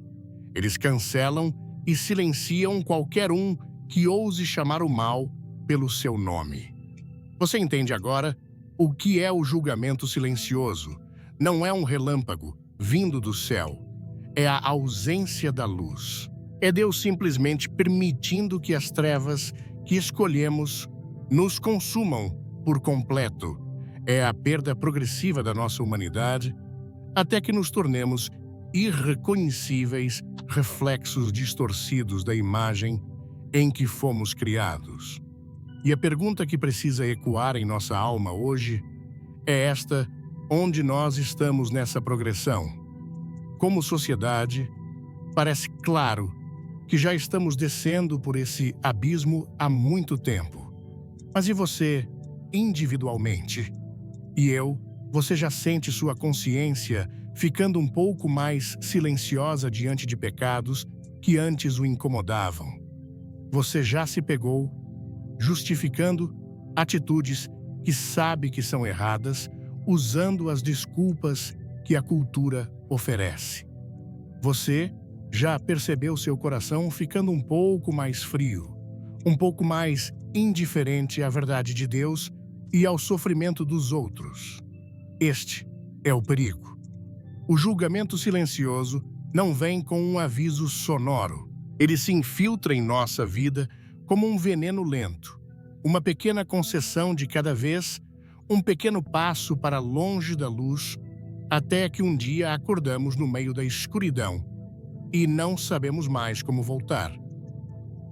Eles cancelam e silenciam qualquer um que ouse chamar o mal pelo seu nome. Você entende agora o que é o julgamento silencioso? Não é um relâmpago vindo do céu. É a ausência da luz. É Deus simplesmente permitindo que as trevas que escolhemos nos consumam por completo. É a perda progressiva da nossa humanidade, até que nos tornemos irreconhecíveis reflexos distorcidos da imagem em que fomos criados. E a pergunta que precisa ecoar em nossa alma hoje é esta: onde nós estamos nessa progressão? Como sociedade, parece claro que já estamos descendo por esse abismo há muito tempo. Mas e você, individualmente? E você já sente sua consciência ficando um pouco mais silenciosa diante de pecados que antes o incomodavam? Você já se pegou justificando atitudes que sabe que são erradas, usando as desculpas que a cultura oferece? Você já percebeu seu coração ficando um pouco mais frio, um pouco mais indiferente à verdade de Deus e ao sofrimento dos outros? Este é o perigo. O julgamento silencioso não vem com um aviso sonoro. Ele se infiltra em nossa vida como um veneno lento, uma pequena concessão de cada vez, um pequeno passo para longe da luz, até que um dia acordamos no meio da escuridão e não sabemos mais como voltar.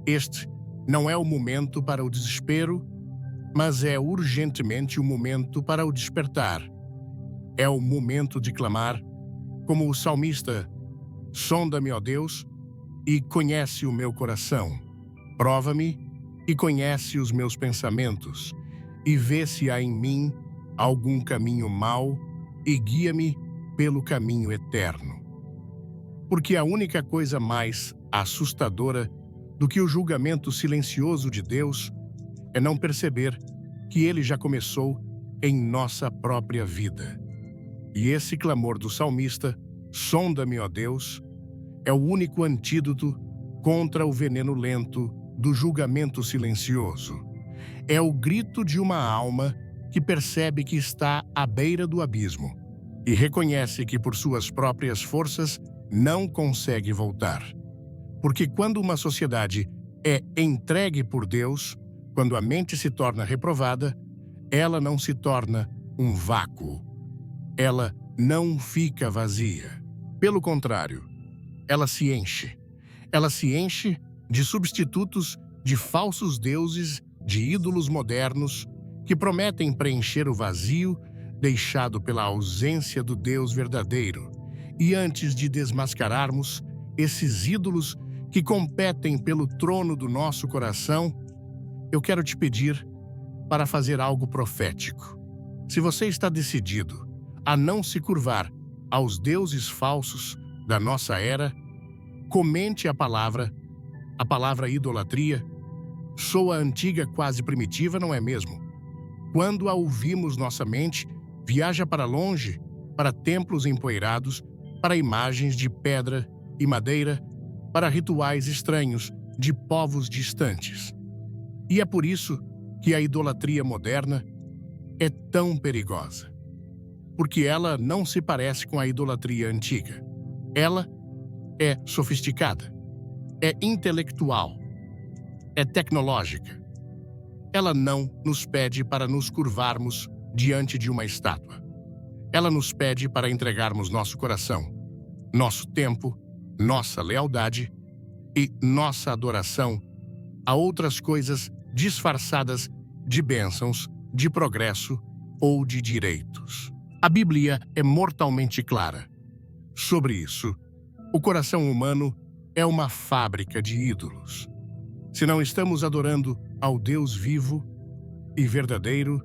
Este não é o momento para o desespero, mas é urgentemente o momento para o despertar. É o momento de clamar, como o salmista: sonda-me, ó Deus, e conhece o meu coração. Prova-me e conhece os meus pensamentos, e vê se há em mim algum caminho mau, e guia-me pelo caminho eterno. Porque a única coisa mais assustadora do que o julgamento silencioso de Deus é não perceber que ele já começou em nossa própria vida. E esse clamor do salmista, sonda-me, ó Deus, é o único antídoto contra o veneno lento do julgamento silencioso. É o grito de uma alma que percebe que está à beira do abismo e reconhece que por suas próprias forças não consegue voltar. Porque quando uma sociedade é entregue por Deus, quando a mente se torna reprovada, ela não se torna um vácuo. Ela não fica vazia. Pelo contrário, ela se enche. Ela se enche de substitutos, de falsos deuses, de ídolos modernos que prometem preencher o vazio deixado pela ausência do Deus verdadeiro. E antes de desmascararmos esses ídolos que competem pelo trono do nosso coração, eu quero te pedir para fazer algo profético. Se você está decidido a não se curvar aos deuses falsos da nossa era, comente a palavra idolatria. Soa antiga, quase primitiva, não é mesmo? Quando a ouvimos, nossa mente viaja para longe, para templos empoeirados, para imagens de pedra e madeira, para rituais estranhos de povos distantes. E é por isso que a idolatria moderna é tão perigosa. Porque ela não se parece com a idolatria antiga. Ela é sofisticada, é intelectual, é tecnológica. Ela não nos pede para nos curvarmos diante de uma estátua. Ela nos pede para entregarmos nosso coração, nosso tempo, nossa lealdade e nossa adoração a outras coisas disfarçadas de bênçãos, de progresso ou de direitos. A Bíblia é mortalmente clara sobre isso. O coração humano é uma fábrica de ídolos. Se não estamos adorando ao Deus vivo e verdadeiro,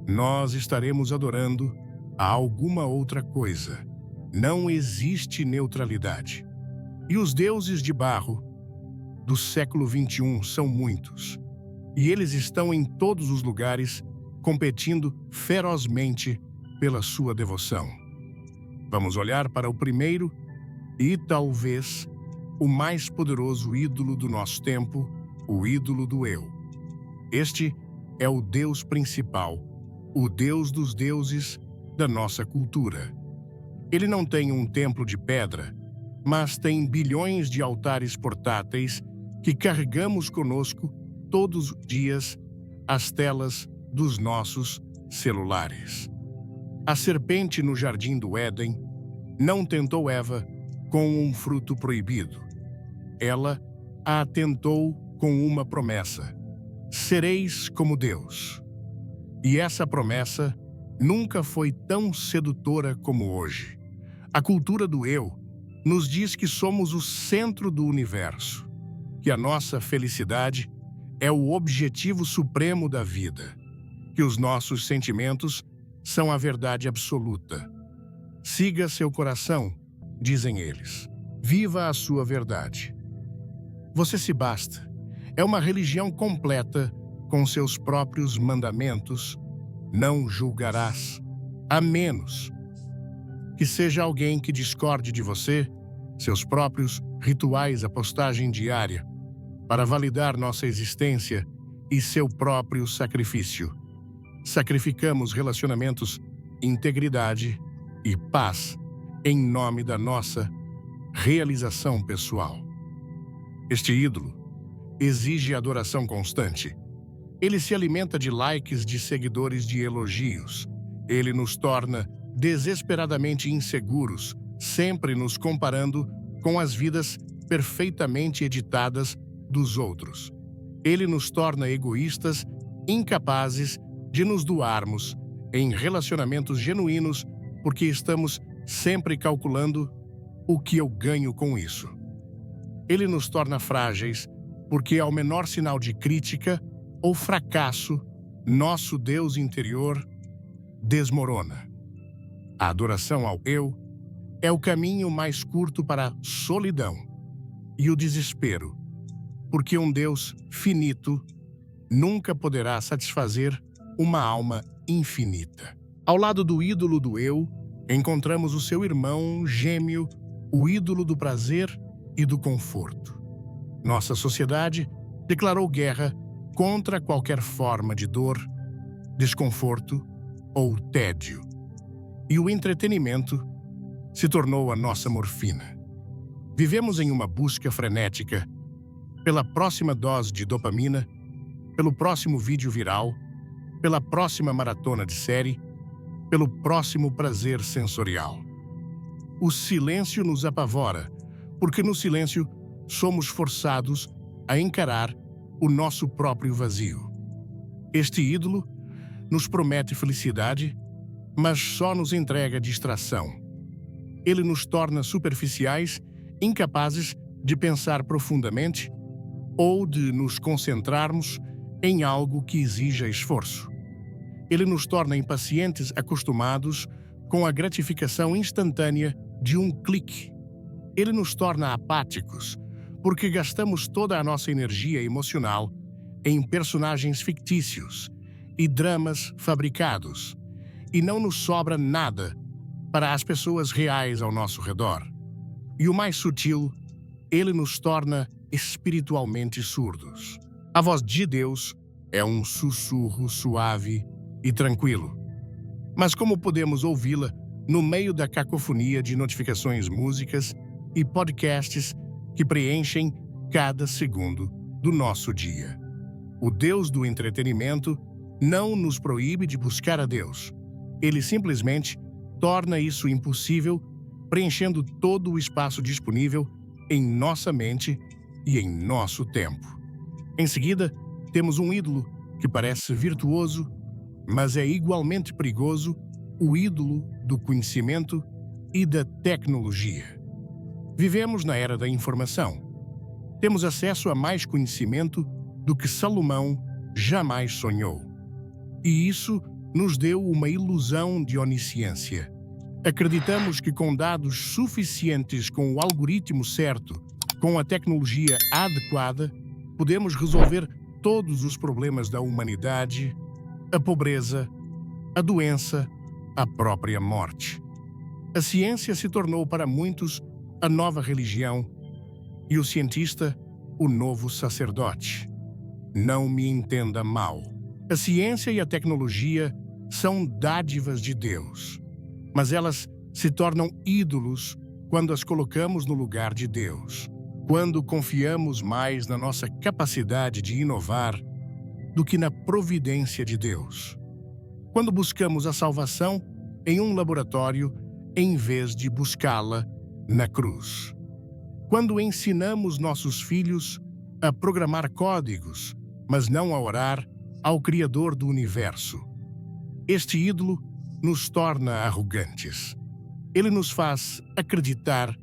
nós estaremos adorando a alguma outra coisa. Não existe neutralidade. E os deuses de barro do século XXI são muitos. E eles estão em todos os lugares, competindo ferozmente pela sua devoção. Vamos olhar para o primeiro e, talvez, o mais poderoso ídolo do nosso tempo, o ídolo do eu. Este é o Deus principal, o Deus dos deuses da nossa cultura. Ele não tem um templo de pedra, mas tem bilhões de altares portáteis que carregamos conosco todos os dias às telas dos nossos celulares. A serpente no jardim do Éden não tentou Eva com um fruto proibido. Ela a tentou com uma promessa: sereis como Deus. E essa promessa nunca foi tão sedutora como hoje. A cultura do eu nos diz que somos o centro do universo, que a nossa felicidade é o objetivo supremo da vida, que os nossos sentimentos são a verdade absoluta. Siga seu coração, dizem eles. Viva a sua verdade. Você se basta. É uma religião completa com seus próprios mandamentos. Não julgarás, a menos que seja alguém que discorde de você, seus próprios rituais, a postagem diária, para validar nossa existência e seu próprio sacrifício. Sacrificamos relacionamentos, integridade e paz em nome da nossa realização pessoal. Este ídolo exige adoração constante. Ele se alimenta de likes de seguidores, de elogios. Ele nos torna desesperadamente inseguros, sempre nos comparando com as vidas perfeitamente editadas dos outros. Ele nos torna egoístas, incapazes de nos doarmos em relacionamentos genuínos, porque estamos sempre calculando o que eu ganho com isso. Ele nos torna frágeis, porque ao menor sinal de crítica ou fracasso, nosso Deus interior desmorona. A adoração ao eu é o caminho mais curto para a solidão e o desespero, porque um Deus finito nunca poderá satisfazer uma alma infinita. Ao lado do ídolo do eu, encontramos o seu irmão gêmeo, o ídolo do prazer e do conforto. Nossa sociedade declarou guerra contra qualquer forma de dor, desconforto ou tédio. E o entretenimento se tornou a nossa morfina. Vivemos em uma busca frenética pela próxima dose de dopamina, pelo próximo vídeo viral, pela próxima maratona de série, pelo próximo prazer sensorial. O silêncio nos apavora, porque no silêncio somos forçados a encarar o nosso próprio vazio. Este ídolo nos promete felicidade, mas só nos entrega distração. Ele nos torna superficiais, incapazes de pensar profundamente ou de nos concentrarmos em algo que exija esforço. Ele nos torna impacientes, acostumados com a gratificação instantânea de um clique. Ele nos torna apáticos, porque gastamos toda a nossa energia emocional em personagens fictícios e dramas fabricados, e não nos sobra nada para as pessoas reais ao nosso redor. E o mais sutil, ele nos torna espiritualmente surdos. A voz de Deus é um sussurro suave e tranquilo. Mas como podemos ouvi-la no meio da cacofonia de notificações, músicas e podcasts que preenchem cada segundo do nosso dia? O Deus do entretenimento não nos proíbe de buscar a Deus. Ele simplesmente torna isso impossível, preenchendo todo o espaço disponível em nossa mente e em nosso tempo. Em seguida, temos um ídolo que parece virtuoso, mas é igualmente perigoso, o ídolo do conhecimento e da tecnologia. Vivemos na era da informação. Temos acesso a mais conhecimento do que Salomão jamais sonhou. E isso nos deu uma ilusão de onisciência. Acreditamos que com dados suficientes, com o algoritmo certo, com a tecnologia adequada, podemos resolver todos os problemas da humanidade, a pobreza, a doença, a própria morte. A ciência se tornou para muitos a nova religião e o cientista o novo sacerdote. Não me entenda mal. A ciência e a tecnologia são dádivas de Deus, mas elas se tornam ídolos quando as colocamos no lugar de Deus, quando confiamos mais na nossa capacidade de inovar do que na providência de Deus, quando buscamos a salvação em um laboratório em vez de buscá-la na cruz, quando ensinamos nossos filhos a programar códigos, mas não a orar ao Criador do universo. Este ídolo nos torna arrogantes. Ele nos faz acreditar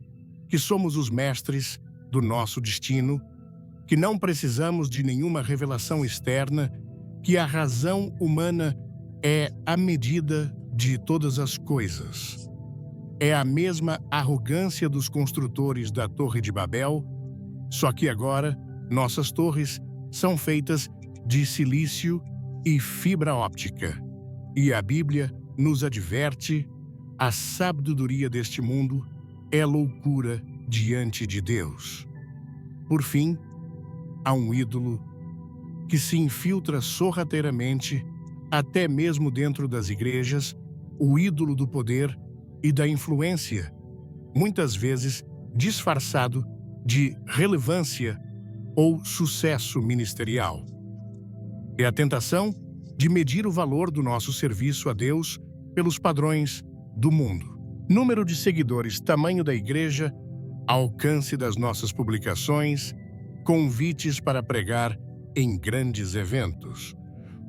que somos os mestres do nosso destino, que não precisamos de nenhuma revelação externa, que a razão humana é a medida de todas as coisas. É a mesma arrogância dos construtores da Torre de Babel, só que agora nossas torres são feitas de silício e fibra óptica. E a Bíblia nos adverte: a sabedoria deste mundo é loucura diante de Deus. Por fim, há um ídolo que se infiltra sorrateiramente, até mesmo dentro das igrejas, o ídolo do poder e da influência, muitas vezes disfarçado de relevância ou sucesso ministerial. É a tentação de medir o valor do nosso serviço a Deus pelos padrões do mundo. Número de seguidores, tamanho da igreja, alcance das nossas publicações, convites para pregar em grandes eventos.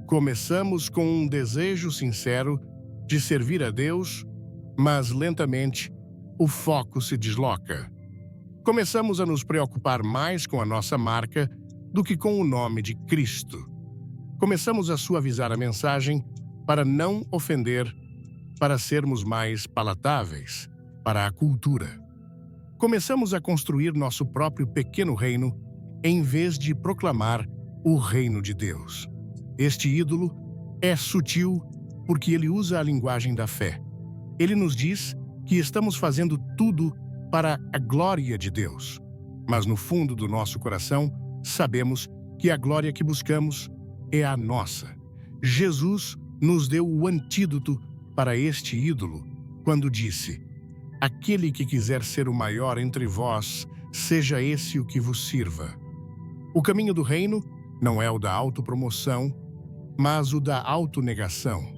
Começamos com um desejo sincero de servir a Deus, mas lentamente o foco se desloca. Começamos a nos preocupar mais com a nossa marca do que com o nome de Cristo. Começamos a suavizar a mensagem para não ofender, para sermos mais palatáveis para a cultura. Começamos a construir nosso próprio pequeno reino em vez de proclamar o reino de Deus. Este ídolo é sutil porque ele usa a linguagem da fé. Ele nos diz que estamos fazendo tudo para a glória de Deus, mas no fundo do nosso coração sabemos que a glória que buscamos é a nossa. Jesus nos deu o antídoto para este ídolo quando disse: aquele que quiser ser o maior entre vós, seja esse o que vos sirva. O caminho do reino não é o da autopromoção, mas o da autonegação.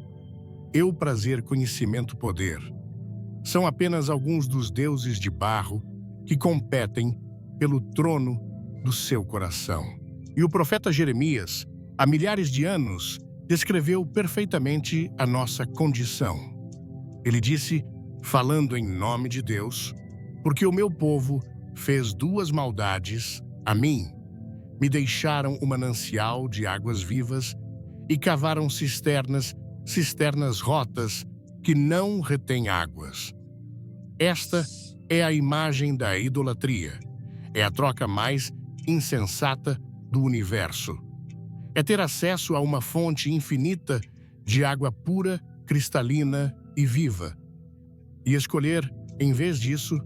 Eu, prazer, conhecimento, poder. São apenas alguns dos deuses de barro que competem pelo trono do seu coração. E o profeta Jeremias, há milhares de anos, descreveu perfeitamente a nossa condição. Ele disse, falando em nome de Deus: porque o meu povo fez duas maldades a mim. Me deixaram um manancial de águas vivas e cavaram cisternas rotas que não retêm águas. Esta é a imagem da idolatria. É a troca mais insensata do universo. É ter acesso a uma fonte infinita de água pura, cristalina e viva. E escolher, em vez disso,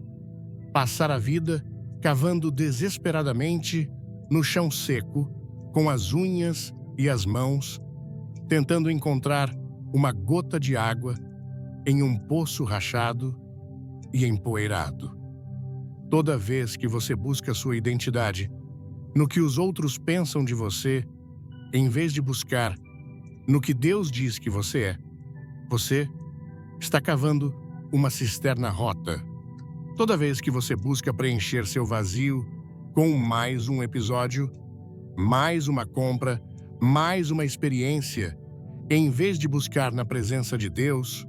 passar a vida cavando desesperadamente no chão seco, com as unhas e as mãos, tentando encontrar uma gota de água em um poço rachado e empoeirado. Toda vez que você busca sua identidade no que os outros pensam de você, em vez de buscar no que Deus diz que você está cavando uma cisterna rota. Toda vez que você busca preencher seu vazio com mais um episódio, mais uma compra, mais uma experiência, em vez de buscar na presença de Deus,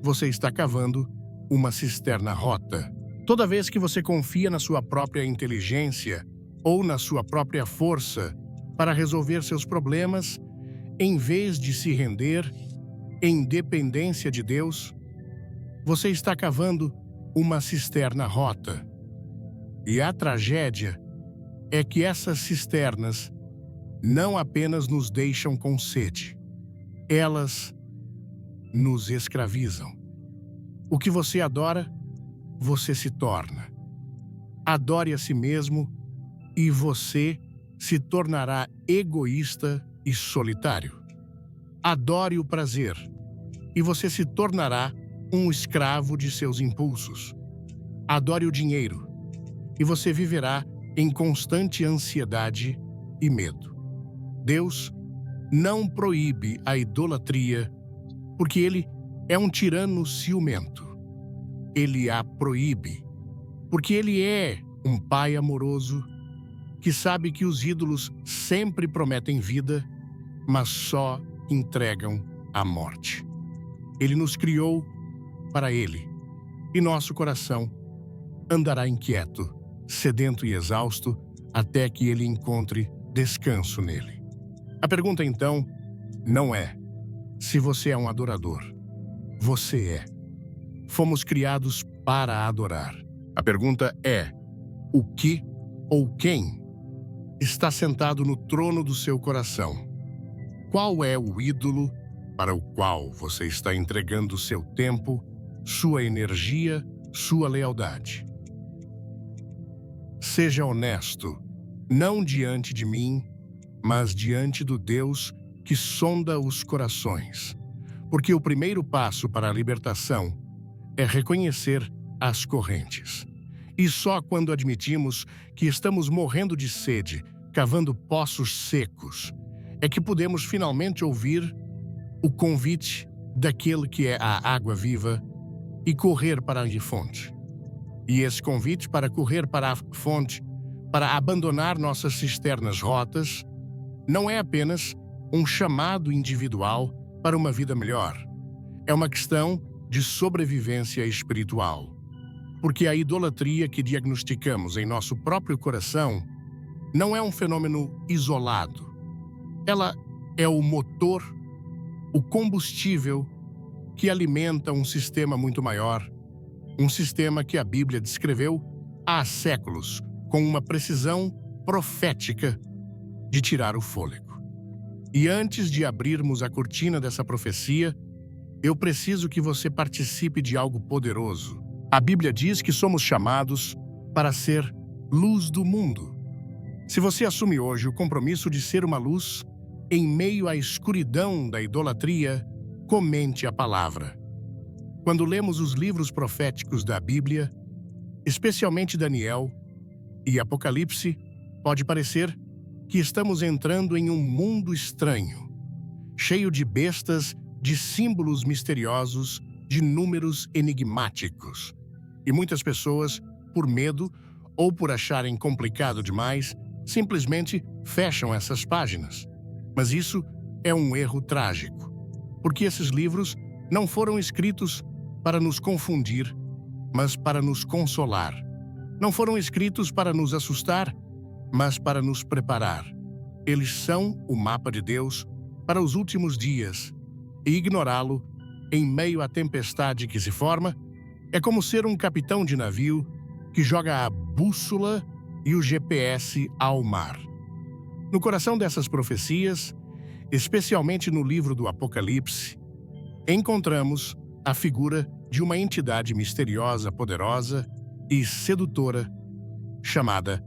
você está cavando uma cisterna rota. Toda vez que você confia na sua própria inteligência ou na sua própria força para resolver seus problemas, em vez de se render em dependência de Deus, você está cavando uma cisterna rota. E a tragédia é que essas cisternas não apenas nos deixam com sede, elas nos escravizam. O que você adora, você se torna. Adore a si mesmo e você se tornará egoísta e solitário. Adore o prazer e você se tornará um escravo de seus impulsos. Adore o dinheiro e você viverá em constante ansiedade e medo. Deus não proíbe a idolatria porque ele é um tirano ciumento. Ele a proíbe porque ele é um pai amoroso que sabe que os ídolos sempre prometem vida, mas só entregam a morte. Ele nos criou para ele, e nosso coração andará inquieto, sedento e exausto, até que ele encontre descanso nele. A pergunta, então, não é se você é um adorador. Você é. Fomos criados para adorar. A pergunta é: o que ou quem está sentado no trono do seu coração? Qual é o ídolo para o qual você está entregando seu tempo, sua energia, sua lealdade? Seja honesto, não diante de mim, mas diante do Deus que sonda os corações. Porque o primeiro passo para a libertação é reconhecer as correntes. E só quando admitimos que estamos morrendo de sede, cavando poços secos, é que podemos finalmente ouvir o convite daquele que é a água viva e correr para a fonte. E esse convite para correr para a fonte, para abandonar nossas cisternas rotas, não é apenas um chamado individual para uma vida melhor. É uma questão de sobrevivência espiritual. Porque a idolatria que diagnosticamos em nosso próprio coração não é um fenômeno isolado. Ela é o motor, o combustível que alimenta um sistema muito maior, um sistema que a Bíblia descreveu há séculos com uma precisão profética de tirar o fôlego. E antes de abrirmos a cortina dessa profecia, eu preciso que você participe de algo poderoso. A Bíblia diz que somos chamados para ser luz do mundo. Se você assume hoje o compromisso de ser uma luz em meio à escuridão da idolatria, comente a palavra. Quando lemos os livros proféticos da Bíblia, especialmente Daniel e Apocalipse, pode parecer que estamos entrando em um mundo estranho, cheio de bestas, de símbolos misteriosos, de números enigmáticos. E muitas pessoas, por medo ou por acharem complicado demais, simplesmente fecham essas páginas. Mas isso é um erro trágico, porque esses livros não foram escritos para nos confundir, mas para nos consolar. Não foram escritos para nos assustar, mas para nos preparar. Eles são o mapa de Deus para os últimos dias, e ignorá-lo em meio à tempestade que se forma é como ser um capitão de navio que joga a bússola e o GPS ao mar. No coração dessas profecias, especialmente no livro do Apocalipse, encontramos a figura de uma entidade misteriosa, poderosa e sedutora chamada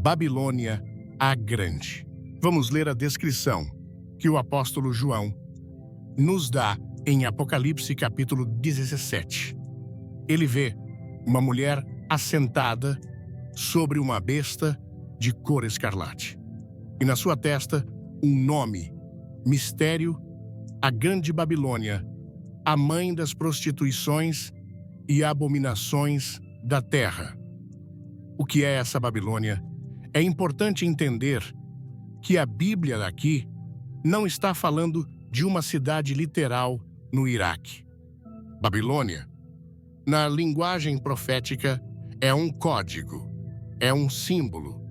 Babilônia a Grande. Vamos ler a descrição que o apóstolo João nos dá em Apocalipse capítulo 17. Ele vê uma mulher assentada sobre uma besta de cor escarlate. E na sua testa, um nome, Mistério, a Grande Babilônia, a mãe das prostituições e abominações da terra. O que é essa Babilônia? É importante entender que a Bíblia daqui não está falando de uma cidade literal no Iraque. Babilônia, na linguagem profética, é um código, é um símbolo.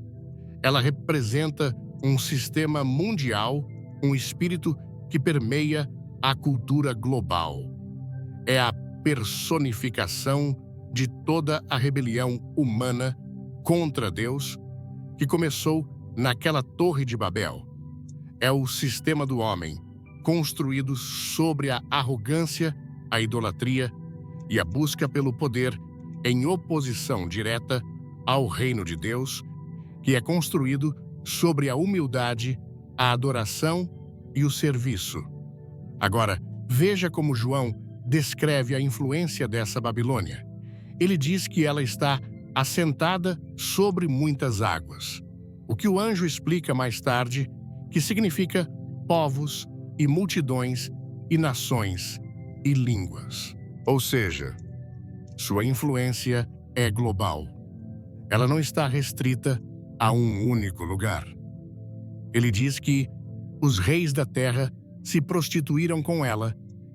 Ela representa um sistema mundial, um espírito que permeia a cultura global. É a personificação de toda a rebelião humana contra Deus que começou naquela Torre de Babel. É o sistema do homem, construído sobre a arrogância, a idolatria e a busca pelo poder em oposição direta ao reino de Deus, que é construído sobre a humildade, a adoração e o serviço. Agora, veja como João descreve a influência dessa Babilônia. Ele diz que ela está assentada sobre muitas águas, o que o anjo explica mais tarde, que significa povos e multidões e nações e línguas. Ou seja, sua influência é global. Ela não está restrita a um único lugar. Ele diz que os reis da terra se prostituíram com ela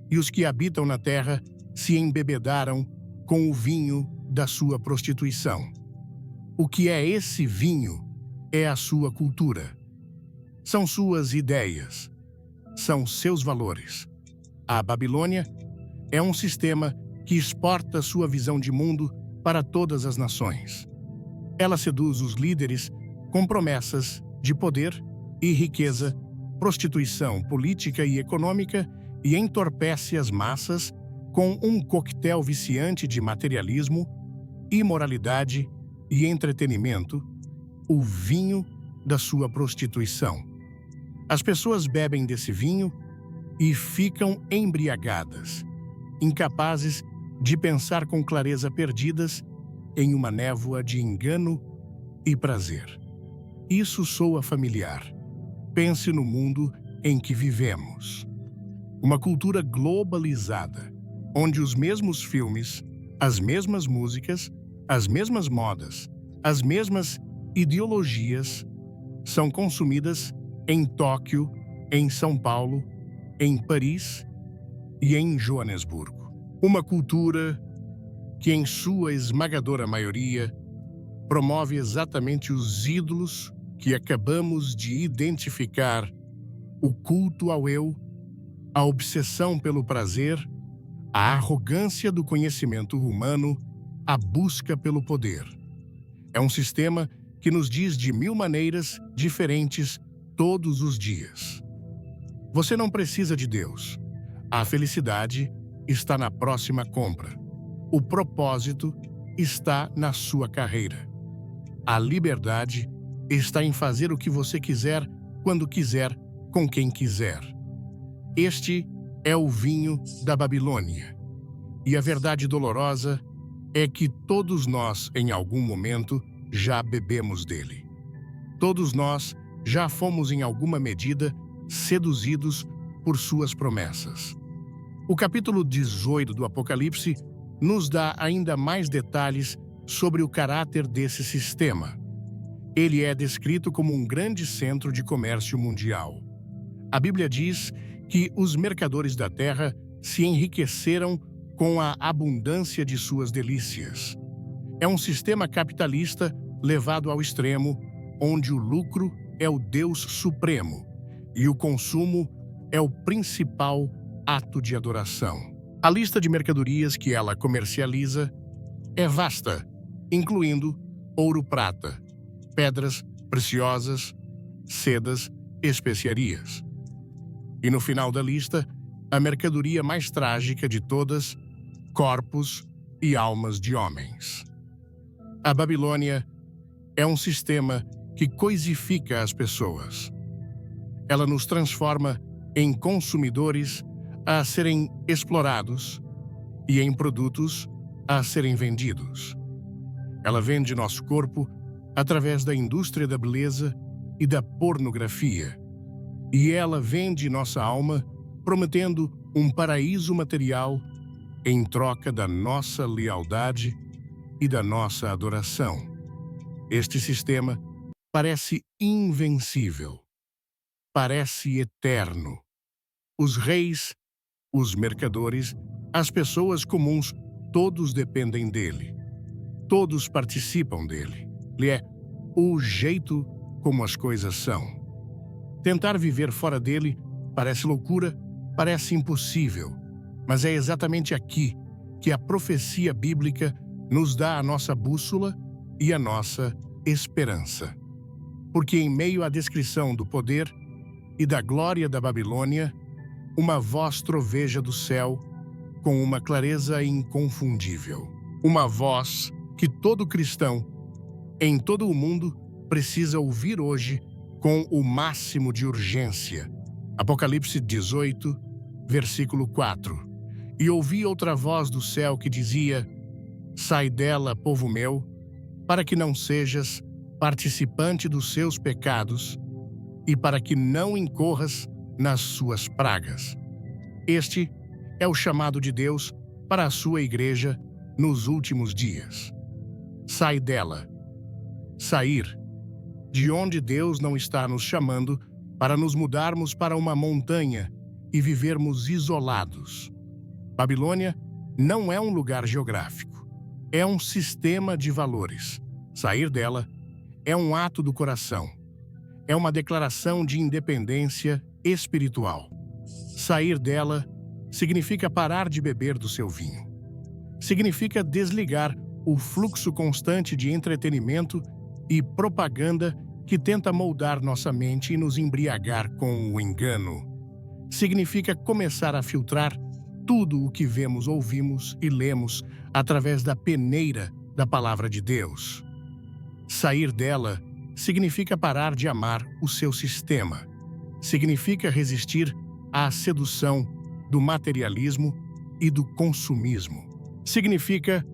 e os que habitam na terra se embebedaram com o vinho da sua prostituição. O que é esse vinho é a sua cultura. São suas ideias. São seus valores. A Babilônia é um sistema que exporta sua visão de mundo para todas as nações. Ela seduz os líderes com promessas de poder e riqueza, prostituição política e econômica e entorpece as massas com um coquetel viciante de materialismo, imoralidade e entretenimento, o vinho da sua prostituição. As pessoas bebem desse vinho e ficam embriagadas, incapazes de pensar com clareza, perdidas em uma névoa de engano e prazer. Isso soa familiar. Pense no mundo em que vivemos. Uma cultura globalizada, onde os mesmos filmes, as mesmas músicas, as mesmas modas, as mesmas ideologias são consumidas em Tóquio, em São Paulo, em Paris e em Joanesburgo. Uma cultura que, em sua esmagadora maioria, promove exatamente os ídolos que acabamos de identificar: o culto ao eu, a obsessão pelo prazer, a arrogância do conhecimento humano, a busca pelo poder. É um sistema que nos diz de mil maneiras diferentes todos os dias. Você não precisa de Deus. A felicidade está na próxima compra. O propósito está na sua carreira. A liberdade está em fazer o que você quiser, quando quiser, com quem quiser. Este é o vinho da Babilônia. E a verdade dolorosa é que todos nós, em algum momento, já bebemos dele. Todos nós já fomos, em alguma medida, seduzidos por suas promessas. O capítulo 18 do Apocalipse nos dá ainda mais detalhes sobre o caráter desse sistema. Ele é descrito como um grande centro de comércio mundial. A Bíblia diz que os mercadores da terra se enriqueceram com a abundância de suas delícias. É um sistema capitalista levado ao extremo, onde o lucro é o Deus supremo e o consumo é o principal ato de adoração. A lista de mercadorias que ela comercializa é vasta, incluindo ouro-prata, pedras preciosas, sedas, especiarias. E no final da lista, a mercadoria mais trágica de todas: corpos e almas de homens. A Babilônia é um sistema que coisifica as pessoas. Ela nos transforma em consumidores a serem explorados e em produtos a serem vendidos. Ela vende nosso corpo através da indústria da beleza e da pornografia. E ela vende nossa alma, prometendo um paraíso material em troca da nossa lealdade e da nossa adoração. Este sistema parece invencível, parece eterno. Os reis, os mercadores, as pessoas comuns, todos dependem dele. Todos participam dele. Ele é o jeito como as coisas são. Tentar viver fora dele parece loucura, parece impossível, mas é exatamente aqui que a profecia bíblica nos dá a nossa bússola e a nossa esperança. Porque em meio à descrição do poder e da glória da Babilônia, uma voz troveja do céu com uma clareza inconfundível. Uma voz que todo cristão, em todo o mundo, precisa ouvir hoje com o máximo de urgência. Apocalipse 18, versículo 4. E ouvi outra voz do céu que dizia: Sai dela, povo meu, para que não sejas participante dos seus pecados e para que não incorras nas suas pragas. Este é o chamado de Deus para a sua igreja nos últimos dias. Sai dela. Sair de onde Deus não está nos chamando para nos mudarmos para uma montanha e vivermos isolados. Babilônia não é um lugar geográfico, é um sistema de valores. Sair dela é um ato do coração, é uma declaração de independência espiritual. Sair dela significa parar de beber do seu vinho. Significa desligar o fluxo constante de entretenimento e propaganda que tenta moldar nossa mente e nos embriagar com o engano. Significa começar a filtrar tudo o que vemos, ouvimos e lemos através da peneira da palavra de Deus. Sair dela significa parar de amar o seu sistema. Significa resistir à sedução do materialismo e do consumismo. Significa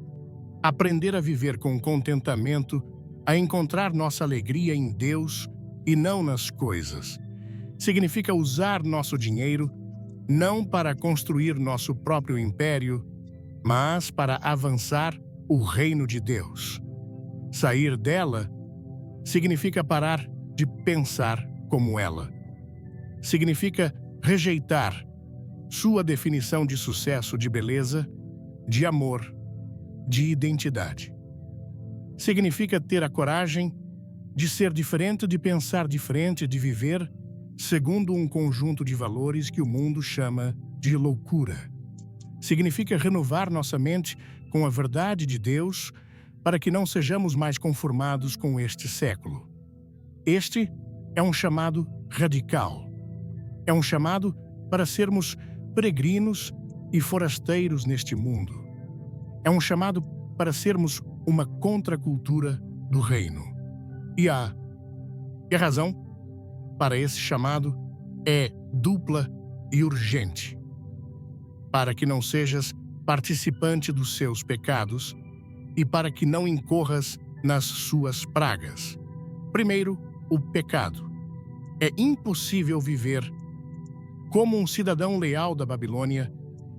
aprender a viver com contentamento, a encontrar nossa alegria em Deus e não nas coisas. Significa usar nosso dinheiro não para construir nosso próprio império, mas para avançar o reino de Deus. Sair dela significa parar de pensar como ela. Significa rejeitar sua definição de sucesso, de beleza, de amor, de identidade. Significa ter a coragem de ser diferente, de pensar diferente, de viver segundo um conjunto de valores que o mundo chama de loucura. Significa renovar nossa mente com a verdade de Deus para que não sejamos mais conformados com este século. Este é um chamado radical. É um chamado para sermos peregrinos e forasteiros neste mundo. É um chamado para sermos uma contracultura do reino. E a razão para esse chamado é dupla e urgente. Para que não sejas participante dos seus pecados e para que não incorras nas suas pragas. Primeiro, o pecado. É impossível viver como um cidadão leal da Babilônia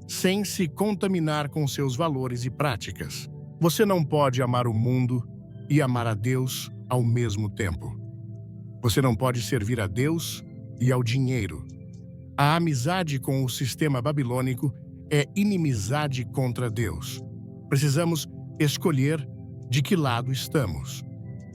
sem se contaminar com seus valores e práticas. Você não pode amar o mundo e amar a Deus ao mesmo tempo. Você não pode servir a Deus e ao dinheiro. A amizade com o sistema babilônico é inimizade contra Deus. Precisamos escolher de que lado estamos.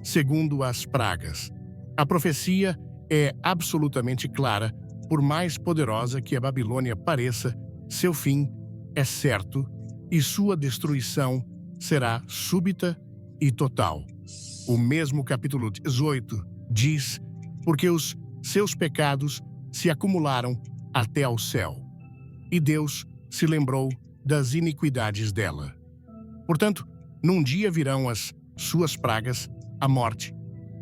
Segundo as pragas, a profecia é absolutamente clara. Por mais poderosa que a Babilônia pareça, seu fim é certo e sua destruição será súbita e total. O mesmo capítulo 18 diz: porque os seus pecados se acumularam até ao céu, e Deus se lembrou das iniquidades dela. Portanto, num dia virão as suas pragas, a morte,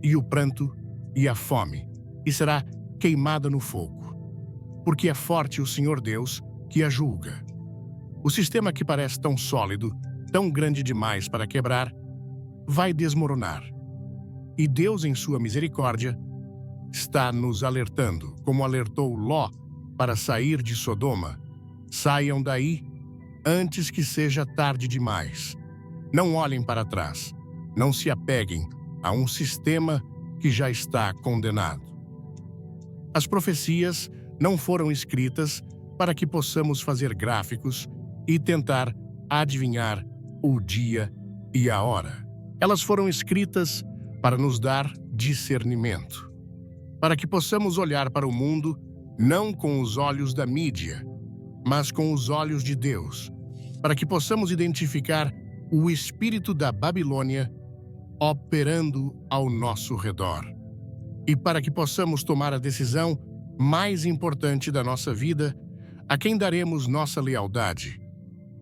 e o pranto e a fome, e será queimada no fogo. Porque é forte o Senhor Deus que a julga. O sistema que parece tão sólido, tão grande demais para quebrar, vai desmoronar. E Deus, em sua misericórdia, está nos alertando, como alertou Ló para sair de Sodoma. Saiam daí antes que seja tarde demais. Não olhem para trás. Não se apeguem a um sistema que já está condenado. As profecias não foram escritas para que possamos fazer gráficos e tentar adivinhar o dia e a hora. Elas foram escritas para nos dar discernimento, para que possamos olhar para o mundo não com os olhos da mídia, mas com os olhos de Deus, para que possamos identificar o espírito da Babilônia operando ao nosso redor, e para que possamos tomar a decisão mais importante da nossa vida, a quem daremos nossa lealdade: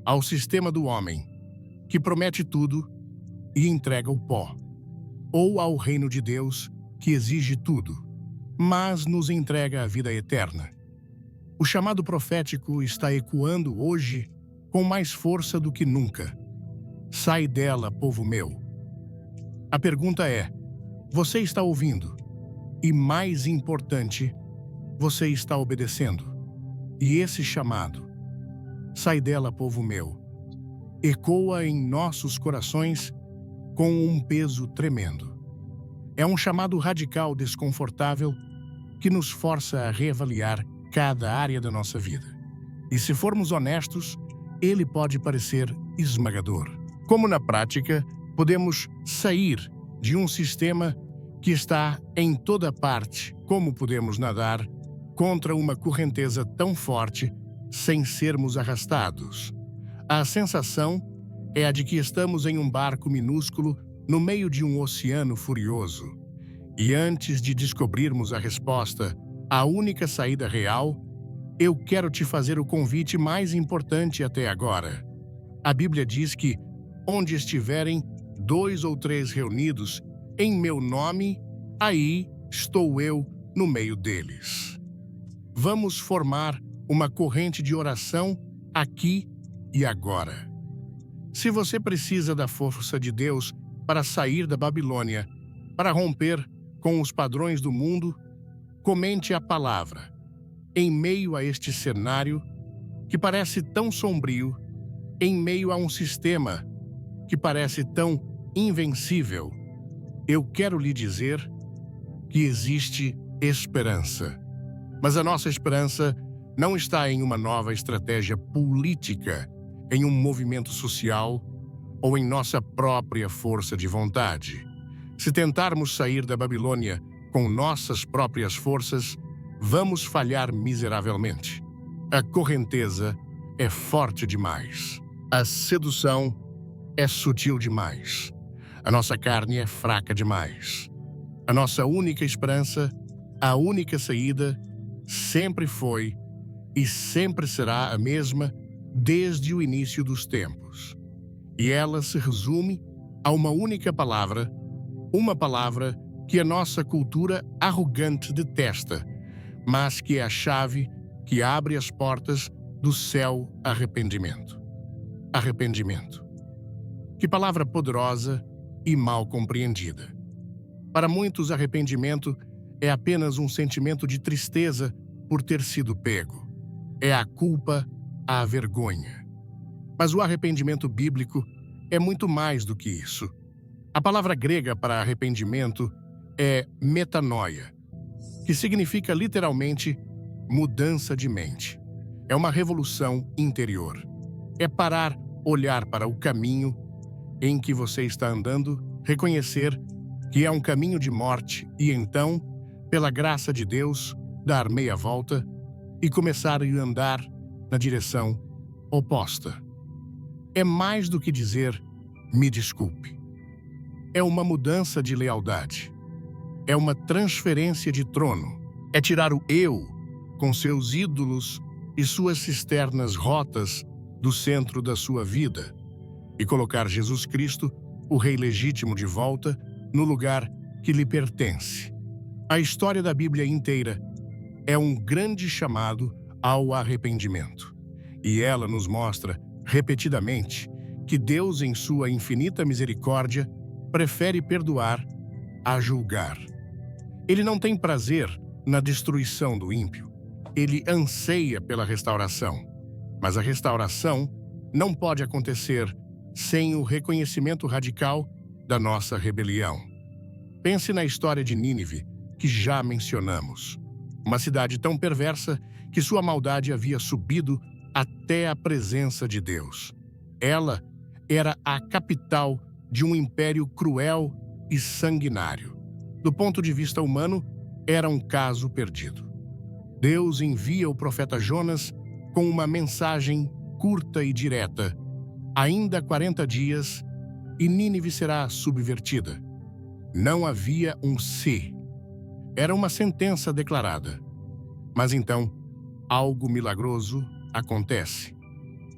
ao sistema do homem, que promete tudo e entrega o pó, ou ao reino de Deus, que exige tudo, mas nos entrega a vida eterna. O chamado profético está ecoando hoje com mais força do que nunca. Sai dela, povo meu. A pergunta é: você está ouvindo? E mais importante, você está obedecendo? E esse chamado, sai dela, povo meu, ecoa em nossos corações com um peso tremendo. É um chamado radical desconfortável que nos força a reavaliar cada área da nossa vida. E se formos honestos, ele pode parecer esmagador. Como na prática, podemos sair de um sistema que está em toda parte, como podemos nadar contra uma correnteza tão forte sem sermos arrastados. A sensação é a de que estamos em um barco minúsculo no meio de um oceano furioso. E antes de descobrirmos a resposta, a única saída real, eu quero te fazer o convite mais importante até agora. A Bíblia diz que, onde estiverem 2 ou 3 reunidos em meu nome, aí estou eu no meio deles. Vamos formar uma corrente de oração aqui e agora. Se você precisa da força de Deus para sair da Babilônia, para romper com os padrões do mundo, comente a palavra. Em meio a este cenário que parece tão sombrio, em meio a um sistema que parece tão invencível, eu quero lhe dizer que existe esperança. Mas a nossa esperança não está em uma nova estratégia política, em um movimento social ou em nossa própria força de vontade. Se tentarmos sair da Babilônia com nossas próprias forças, vamos falhar miseravelmente. A correnteza é forte demais. A sedução é sutil demais. A nossa carne é fraca demais. A nossa única esperança, a única saída, sempre foi e sempre será a mesma desde o início dos tempos. E ela se resume a uma única palavra, uma palavra que a nossa cultura arrogante detesta, mas que é a chave que abre as portas do céu: arrependimento. Arrependimento. Que palavra poderosa e mal compreendida. Para muitos, arrependimento é apenas um sentimento de tristeza por ter sido pego. É a culpa, a vergonha. Mas o arrependimento bíblico é muito mais do que isso. A palavra grega para arrependimento é metanoia, que significa literalmente mudança de mente. É uma revolução interior. É parar, olhar para o caminho em que você está andando, reconhecer que é um caminho de morte e então, pela graça de Deus, dar meia volta e começar a andar na direção oposta. É mais do que dizer, me desculpe. É uma mudança de lealdade. É uma transferência de trono. É tirar o eu, com seus ídolos e suas cisternas rotas, do centro da sua vida e colocar Jesus Cristo, o Rei legítimo, de volta no lugar que lhe pertence. A história da Bíblia inteira é um grande chamado ao arrependimento. E ela nos mostra, repetidamente, que Deus, em sua infinita misericórdia, prefere perdoar a julgar. Ele não tem prazer na destruição do ímpio. Ele anseia pela restauração. Mas a restauração não pode acontecer sem o reconhecimento radical da nossa rebelião. Pense na história de Nínive, que já mencionamos. Uma cidade tão perversa que sua maldade havia subido até a presença de Deus. Ela era a capital de um império cruel e sanguinário. Do ponto de vista humano, era um caso perdido. Deus envia o profeta Jonas com uma mensagem curta e direta. Ainda 40 dias e Nínive será subvertida. Não havia um se. Era uma sentença declarada. Mas então, algo milagroso acontece.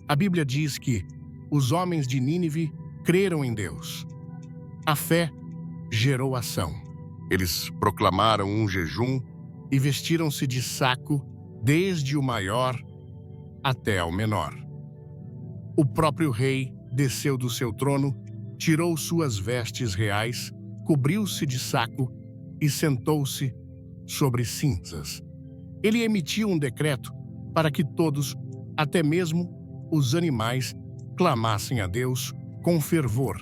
A Bíblia diz que os homens de Nínive creram em Deus. A fé gerou ação. Eles proclamaram um jejum e vestiram-se de saco, desde o maior até ao menor. O próprio rei desceu do seu trono, tirou suas vestes reais, cobriu-se de saco e sentou-se sobre cinzas. Ele emitiu um decreto para que todos, até mesmo os animais, clamassem a Deus com fervor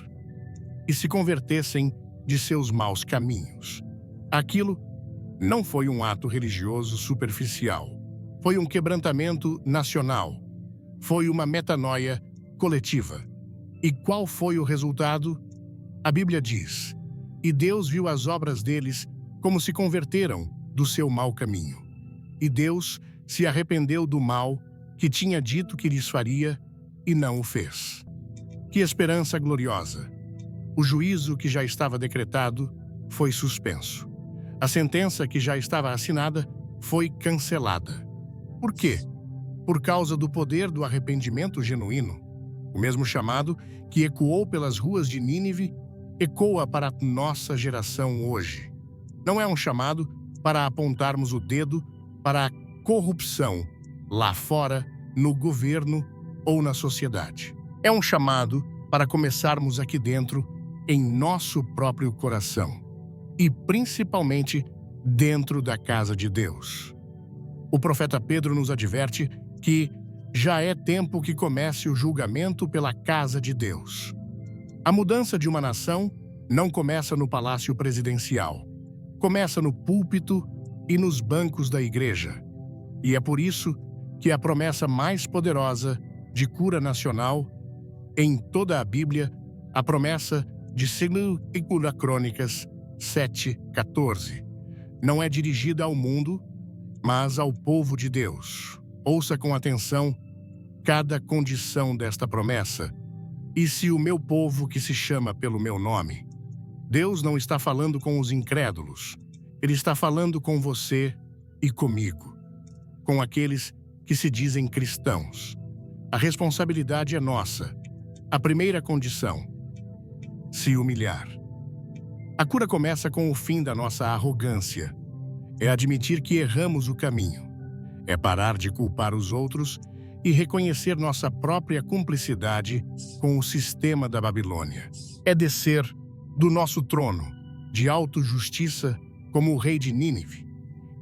e se convertessem de seus maus caminhos. Aquilo não foi um ato religioso superficial. Foi um quebrantamento nacional. Foi uma metanoia coletiva. E qual foi o resultado? A Bíblia diz: "E Deus viu as obras deles como se converteram do seu mau caminho. E Deus se arrependeu do mal que tinha dito que lhes faria e não o fez." Que esperança gloriosa! O juízo que já estava decretado foi suspenso. A sentença que já estava assinada foi cancelada. Por quê? Por causa do poder do arrependimento genuíno. O mesmo chamado que ecoou pelas ruas de Nínive ecoa para a nossa geração hoje. Não é um chamado para apontarmos o dedo para a corrupção lá fora, no governo ou na sociedade. É um chamado para começarmos aqui dentro, em nosso próprio coração. E principalmente dentro da casa de Deus. O profeta Pedro nos adverte que já é tempo que comece o julgamento pela casa de Deus. A mudança de uma nação não começa no palácio presidencial. Começa no púlpito e nos bancos da igreja. E é por isso que a promessa mais poderosa de cura nacional em toda a Bíblia, a promessa de 2 Crônicas 7:14, não é dirigida ao mundo, mas ao povo de Deus. Ouça com atenção cada condição desta promessa. "E se o meu povo, que se chama pelo meu nome..." Deus não está falando com os incrédulos. Ele está falando com você e comigo, com aqueles que se dizem cristãos. A responsabilidade é nossa. A primeira condição: se humilhar. A cura começa com o fim da nossa arrogância. É admitir que erramos o caminho. É parar de culpar os outros e reconhecer nossa própria cumplicidade com o sistema da Babilônia. É descer do nosso trono de autojustiça como o rei de Nínive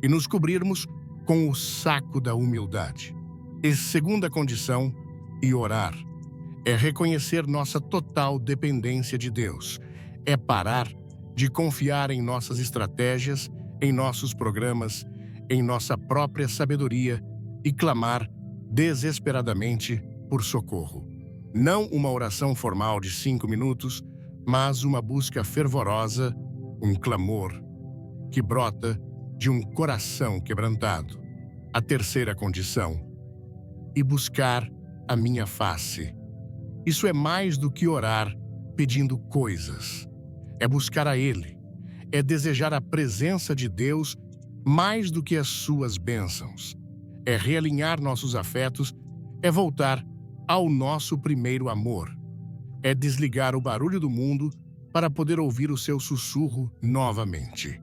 e nos cobrirmos com o saco da humildade. E segunda condição, e orar, é reconhecer nossa total dependência de Deus. É parar de confiar em nossas estratégias, em nossos programas, em nossa própria sabedoria e clamar desesperadamente por socorro. Não uma oração formal de 5 minutos, mas uma busca fervorosa, um clamor que brota de um coração quebrantado. A terceira condição: e buscar a minha face. Isso é mais do que orar pedindo coisas. É buscar a Ele. É desejar a presença de Deus mais do que as suas bênçãos. É realinhar nossos afetos. É voltar ao nosso primeiro amor. É desligar o barulho do mundo para poder ouvir o seu sussurro novamente.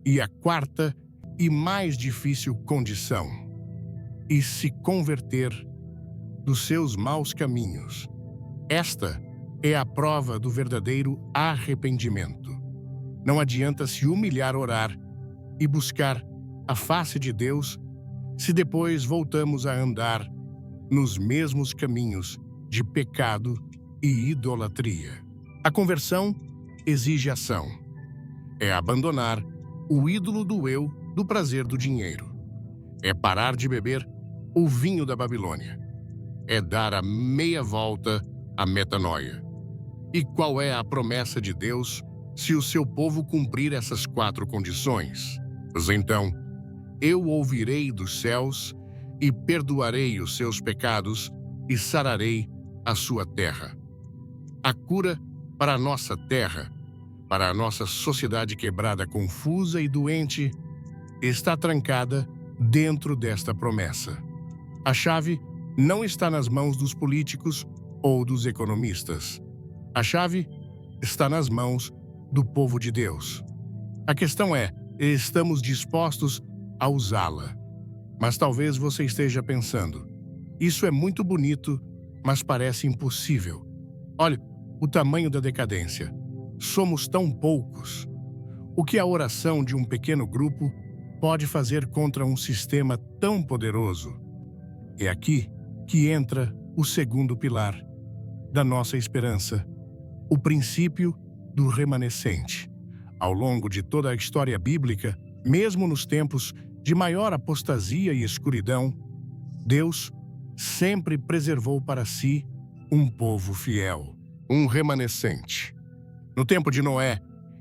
E a quarta e mais difícil condição: e se converter dos seus maus caminhos. Esta é a prova do verdadeiro arrependimento. Não adianta se humilhar, orar e buscar a face de Deus se depois voltamos a andar nos mesmos caminhos de pecado e idolatria. A conversão exige ação. É abandonar o ídolo do eu, do prazer do dinheiro. É parar de beber o vinho da Babilônia. É dar a meia volta à metanoia. E qual é a promessa de Deus se o seu povo cumprir essas 4 condições? Pois então, eu ouvirei dos céus e perdoarei os seus pecados e sararei a sua terra. A cura para a nossa terra, para a nossa sociedade quebrada, confusa e doente, está trancada dentro desta promessa. A chave não está nas mãos dos políticos ou dos economistas. A chave está nas mãos do povo de Deus. A questão é, estamos dispostos a usá-la? Mas talvez você esteja pensando, isso é muito bonito, mas parece impossível. Olha, o tamanho da decadência. Somos tão poucos. O que a oração de um pequeno grupo pode fazer contra um sistema tão poderoso? É aqui que entra o segundo pilar da nossa esperança, o princípio do remanescente. Ao longo de toda a história bíblica, mesmo nos tempos de maior apostasia e escuridão, Deus sempre preservou para si um povo fiel, um remanescente. No tempo de Noé,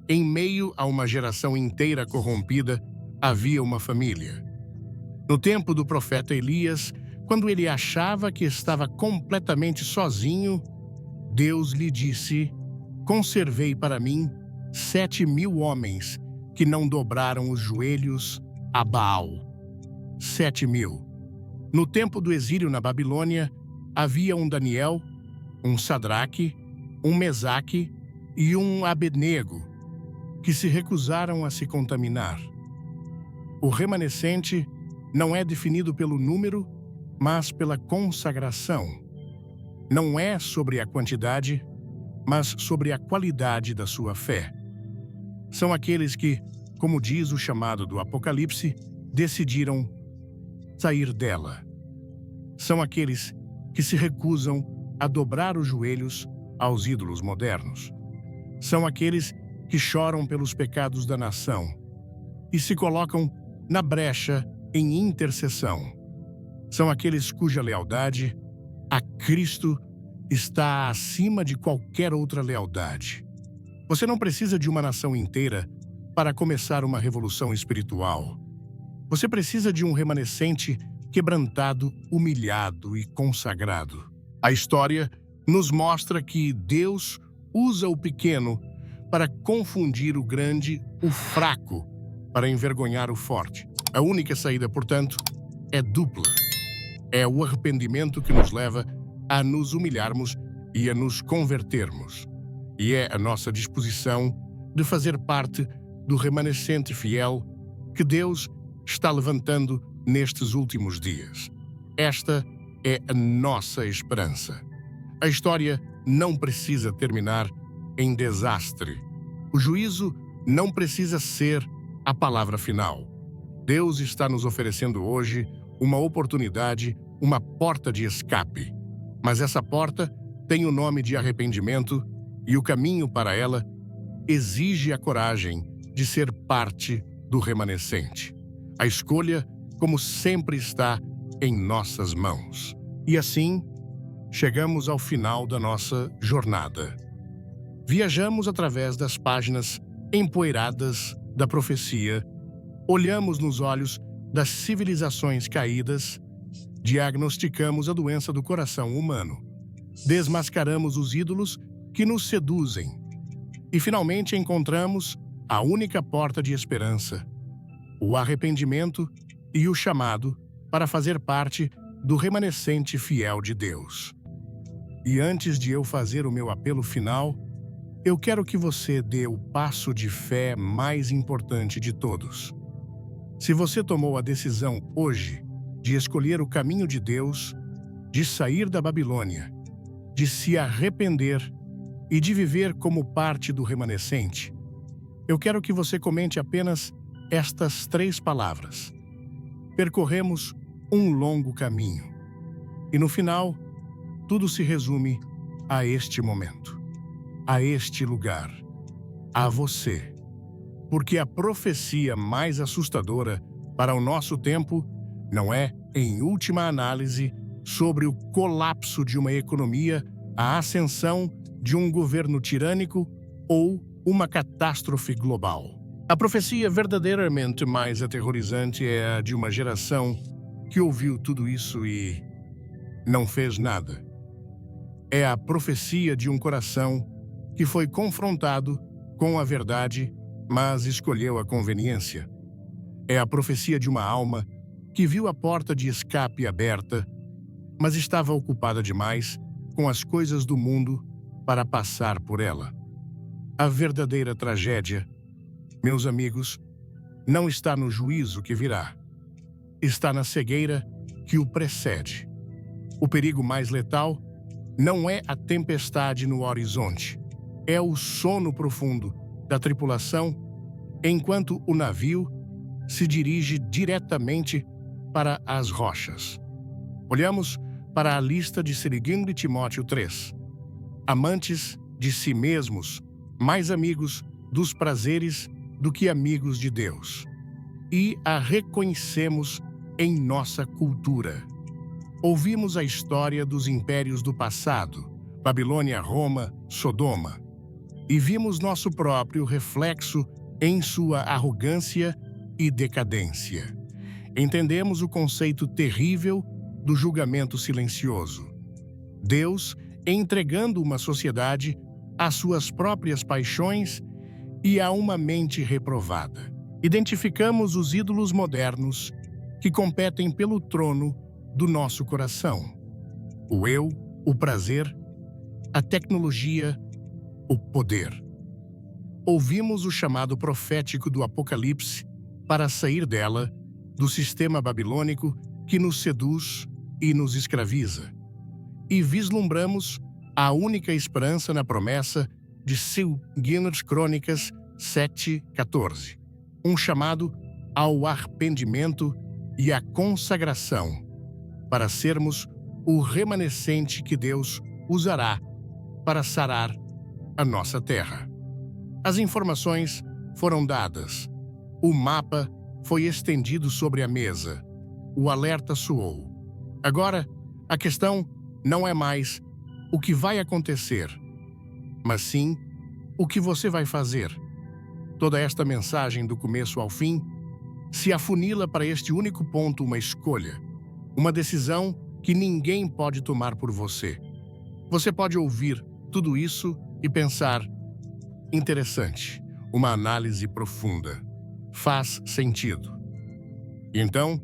em meio a uma geração inteira corrompida, havia uma família. No tempo do profeta Elias, quando ele achava que estava completamente sozinho, Deus lhe disse: conservei para mim 7.000 homens que não dobraram os joelhos a Baal. 7.000. No tempo do exílio na Babilônia, havia um Daniel, um Sadraque, um Mesaque e um Abednego, que se recusaram a se contaminar. O remanescente não é definido pelo número, mas pela consagração. Não é sobre a quantidade, mas sobre a qualidade da sua fé. São aqueles que, como diz o chamado do Apocalipse, decidiram sair dela. São aqueles que se recusam a dobrar os joelhos aos ídolos modernos. São aqueles que choram pelos pecados da nação e se colocam na brecha em intercessão. São aqueles cuja lealdade a Cristo está acima de qualquer outra lealdade. Você não precisa de uma nação inteira para começar uma revolução espiritual. Você precisa de um remanescente quebrantado, humilhado e consagrado. A história nos mostra que Deus usa o pequeno para confundir o grande, o fraco, para envergonhar o forte. A única saída, portanto, é dupla. É o arrependimento que nos leva a nos humilharmos e a nos convertermos. E é a nossa disposição de fazer parte do remanescente fiel que Deus está levantando nestes últimos dias. Esta é a nossa esperança. A história não precisa terminar em desastre. O juízo não precisa ser a palavra final. Deus está nos oferecendo hoje uma oportunidade, uma porta de escape. Mas essa porta tem o nome de arrependimento e o caminho para ela exige a coragem de ser parte do remanescente. A escolha, como sempre, está em nossas mãos. E assim, chegamos ao final da nossa jornada. Viajamos através das páginas empoeiradas da profecia, olhamos nos olhos das civilizações caídas, diagnosticamos a doença do coração humano, desmascaramos os ídolos que nos seduzem e finalmente encontramos a única porta de esperança, o arrependimento e o chamado para fazer parte do remanescente fiel de Deus. E antes de eu fazer o meu apelo final, eu quero que você dê o passo de fé mais importante de todos. Se você tomou a decisão hoje de escolher o caminho de Deus, de sair da Babilônia, de se arrepender e de viver como parte do remanescente, eu quero que você comente apenas estas 3 palavras. Percorremos um longo caminho. E no final, tudo se resume a este momento, a este lugar, a você. Porque a profecia mais assustadora para o nosso tempo Não é, em última análise, sobre o colapso de uma economia, a ascensão de um governo tirânico ou uma catástrofe global. A profecia verdadeiramente mais aterrorizante é a de uma geração que ouviu tudo isso e não fez nada. É a profecia de um coração que foi confrontado com a verdade, mas escolheu a conveniência. É a profecia de uma alma que viu a porta de escape aberta, mas estava ocupada demais com as coisas do mundo para passar por ela. A verdadeira tragédia, meus amigos, não está no juízo que virá. Está na cegueira que o precede. O perigo mais letal não é a tempestade no horizonte, é o sono profundo da tripulação enquanto o navio se dirige diretamente para as rochas. Olhamos para a lista de 2 Timóteo 3. Amantes de si mesmos, mais amigos dos prazeres do que amigos de Deus. E a reconhecemos em nossa cultura. Ouvimos a história dos impérios do passado, Babilônia, Roma, Sodoma, e vimos nosso próprio reflexo em sua arrogância e decadência. Entendemos o conceito terrível do julgamento silencioso. Deus entregando uma sociedade às suas próprias paixões e a uma mente reprovada. Identificamos os ídolos modernos que competem pelo trono do nosso coração. O eu, o prazer, a tecnologia, o poder. Ouvimos o chamado profético do Apocalipse para sair dela, do sistema babilônico que nos seduz e nos escraviza. E vislumbramos a única esperança na promessa de 2 Crônicas 7:14. Um chamado ao arrependimento e à consagração, para sermos o remanescente que Deus usará para sarar a nossa terra. As informações foram dadas. O mapa foi estendido sobre a mesa. O alerta soou. Agora, a questão não é mais o que vai acontecer, mas sim o que você vai fazer. Toda esta mensagem, do começo ao fim, se afunila para este único ponto: uma escolha, uma decisão que ninguém pode tomar por você. Você pode ouvir tudo isso e pensar: interessante, uma análise profunda, faz sentido. Então,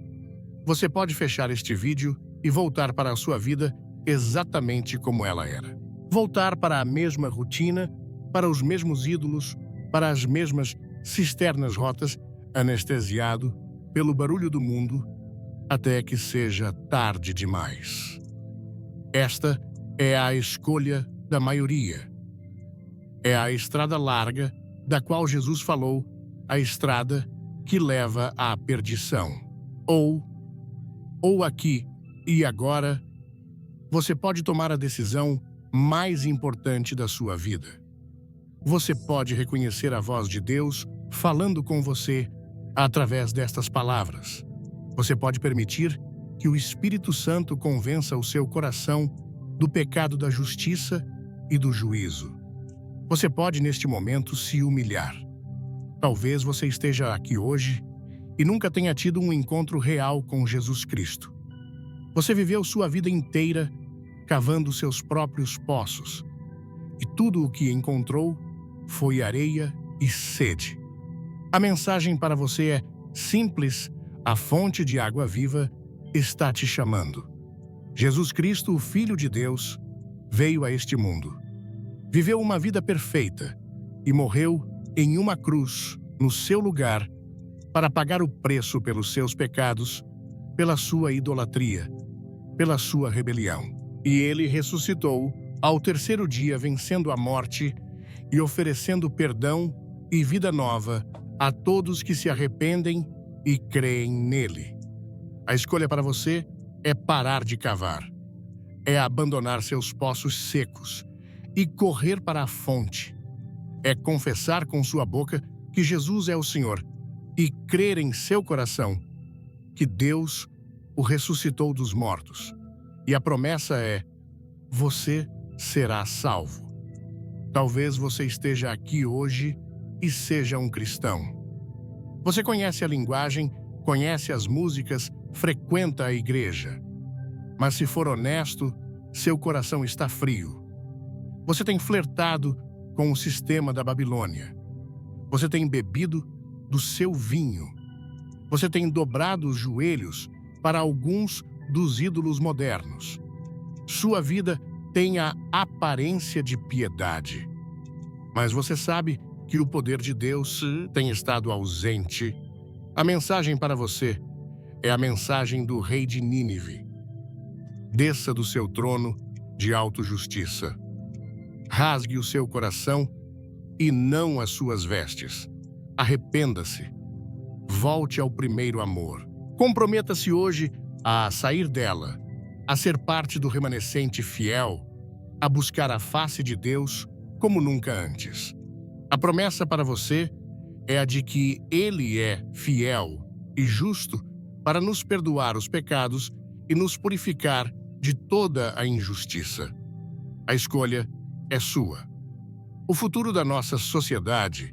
você pode fechar este vídeo e voltar para a sua vida exatamente como ela era. Voltar para a mesma rotina, para os mesmos ídolos, para as mesmas cisternas rotas, anestesiado pelo barulho do mundo, até que seja tarde demais. Esta é a escolha da maioria. É a estrada larga da qual Jesus falou, a estrada que leva à perdição. Ou aqui e agora, você pode tomar a decisão mais importante da sua vida. Você pode reconhecer a voz de Deus falando com você através destas palavras. Você pode permitir que o Espírito Santo convença o seu coração do pecado, da justiça e do juízo. Você pode, neste momento, se humilhar. Talvez você esteja aqui hoje e nunca tenha tido um encontro real com Jesus Cristo. Você viveu sua vida inteira cavando seus próprios poços, e tudo o que encontrou foi areia e sede. A mensagem para você é simples: a fonte de água viva está te chamando. Jesus Cristo, o Filho de Deus, veio a este mundo. Viveu uma vida perfeita e morreu em uma cruz no seu lugar para pagar o preço pelos seus pecados, pela sua idolatria, pela sua rebelião. E ele ressuscitou ao terceiro dia, vencendo a morte e oferecendo perdão e vida nova a todos que se arrependem e creem nele. A escolha para você é parar de cavar, é abandonar seus poços secos e correr para a fonte. É confessar com sua boca que Jesus é o Senhor e crer em seu coração que Deus o ressuscitou dos mortos. E a promessa é: você será salvo. Talvez você esteja aqui hoje e seja um cristão. Você conhece a linguagem, conhece as músicas, frequenta a igreja. Mas se for honesto, seu coração está frio. Você tem flertado com o sistema da Babilônia. Você tem bebido do seu vinho. Você tem dobrado os joelhos para alguns dos ídolos modernos. Sua vida tem a aparência de piedade. Mas você sabe que o poder de Deus tem estado ausente. A mensagem para você é a mensagem do rei de Nínive. Desça do seu trono de autojustiça. Rasgue o seu coração e não as suas vestes. Arrependa-se. Volte ao primeiro amor. Comprometa-se hoje a sair dela, a ser parte do remanescente fiel, a buscar a face de Deus como nunca antes. A promessa para você é a de que Ele é fiel e justo para nos perdoar os pecados e nos purificar de toda a injustiça. A escolha é sua. O futuro da nossa sociedade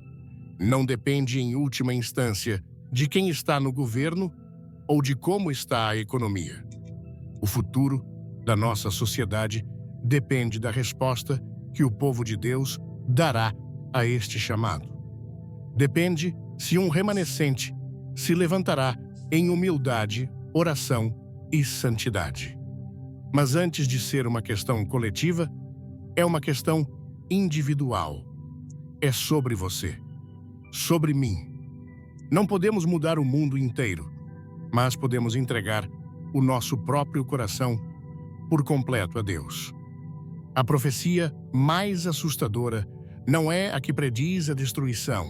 não depende, em última instância, de quem está no governo ou de como está a economia. O futuro da nossa sociedade depende da resposta que o povo de Deus dará a este chamado. Depende se um remanescente se levantará em humildade, oração e santidade. Mas antes de ser uma questão coletiva, é uma questão individual. É sobre você, sobre mim. Não podemos mudar o mundo inteiro, mas podemos entregar o nosso próprio coração por completo a Deus. A profecia mais assustadora não é a que prediz a destruição,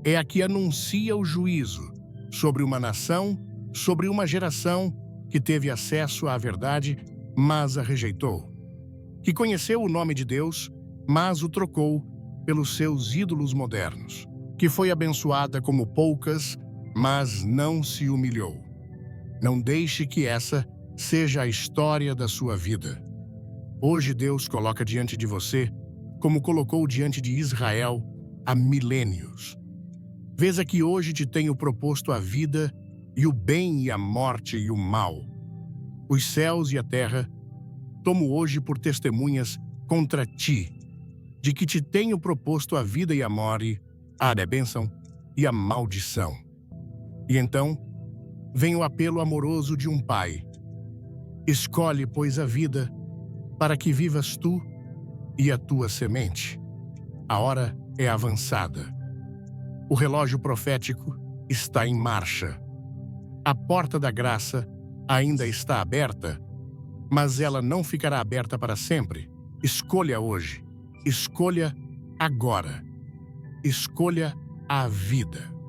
é a que anuncia o juízo sobre uma nação, sobre uma geração que teve acesso à verdade, mas a rejeitou, que conheceu o nome de Deus, mas o trocou pelos seus ídolos modernos, que foi abençoada como poucas, mas não se humilhou. Não deixe que essa seja a história da sua vida. Hoje Deus coloca diante de você, como colocou diante de Israel há milênios. Veja que hoje te tenho proposto a vida e o bem e a morte e o mal. Os céus e a terra tomo hoje por testemunhas contra ti, de que te tenho proposto a vida e a morte, a bênção e a maldição. E então vem o apelo amoroso de um pai. Escolhe, pois, a vida, para que vivas tu e a tua semente. A hora é avançada. O relógio profético está em marcha. A porta da graça ainda está aberta, mas ela não ficará aberta para sempre. Escolha hoje. Escolha agora. Escolha a vida.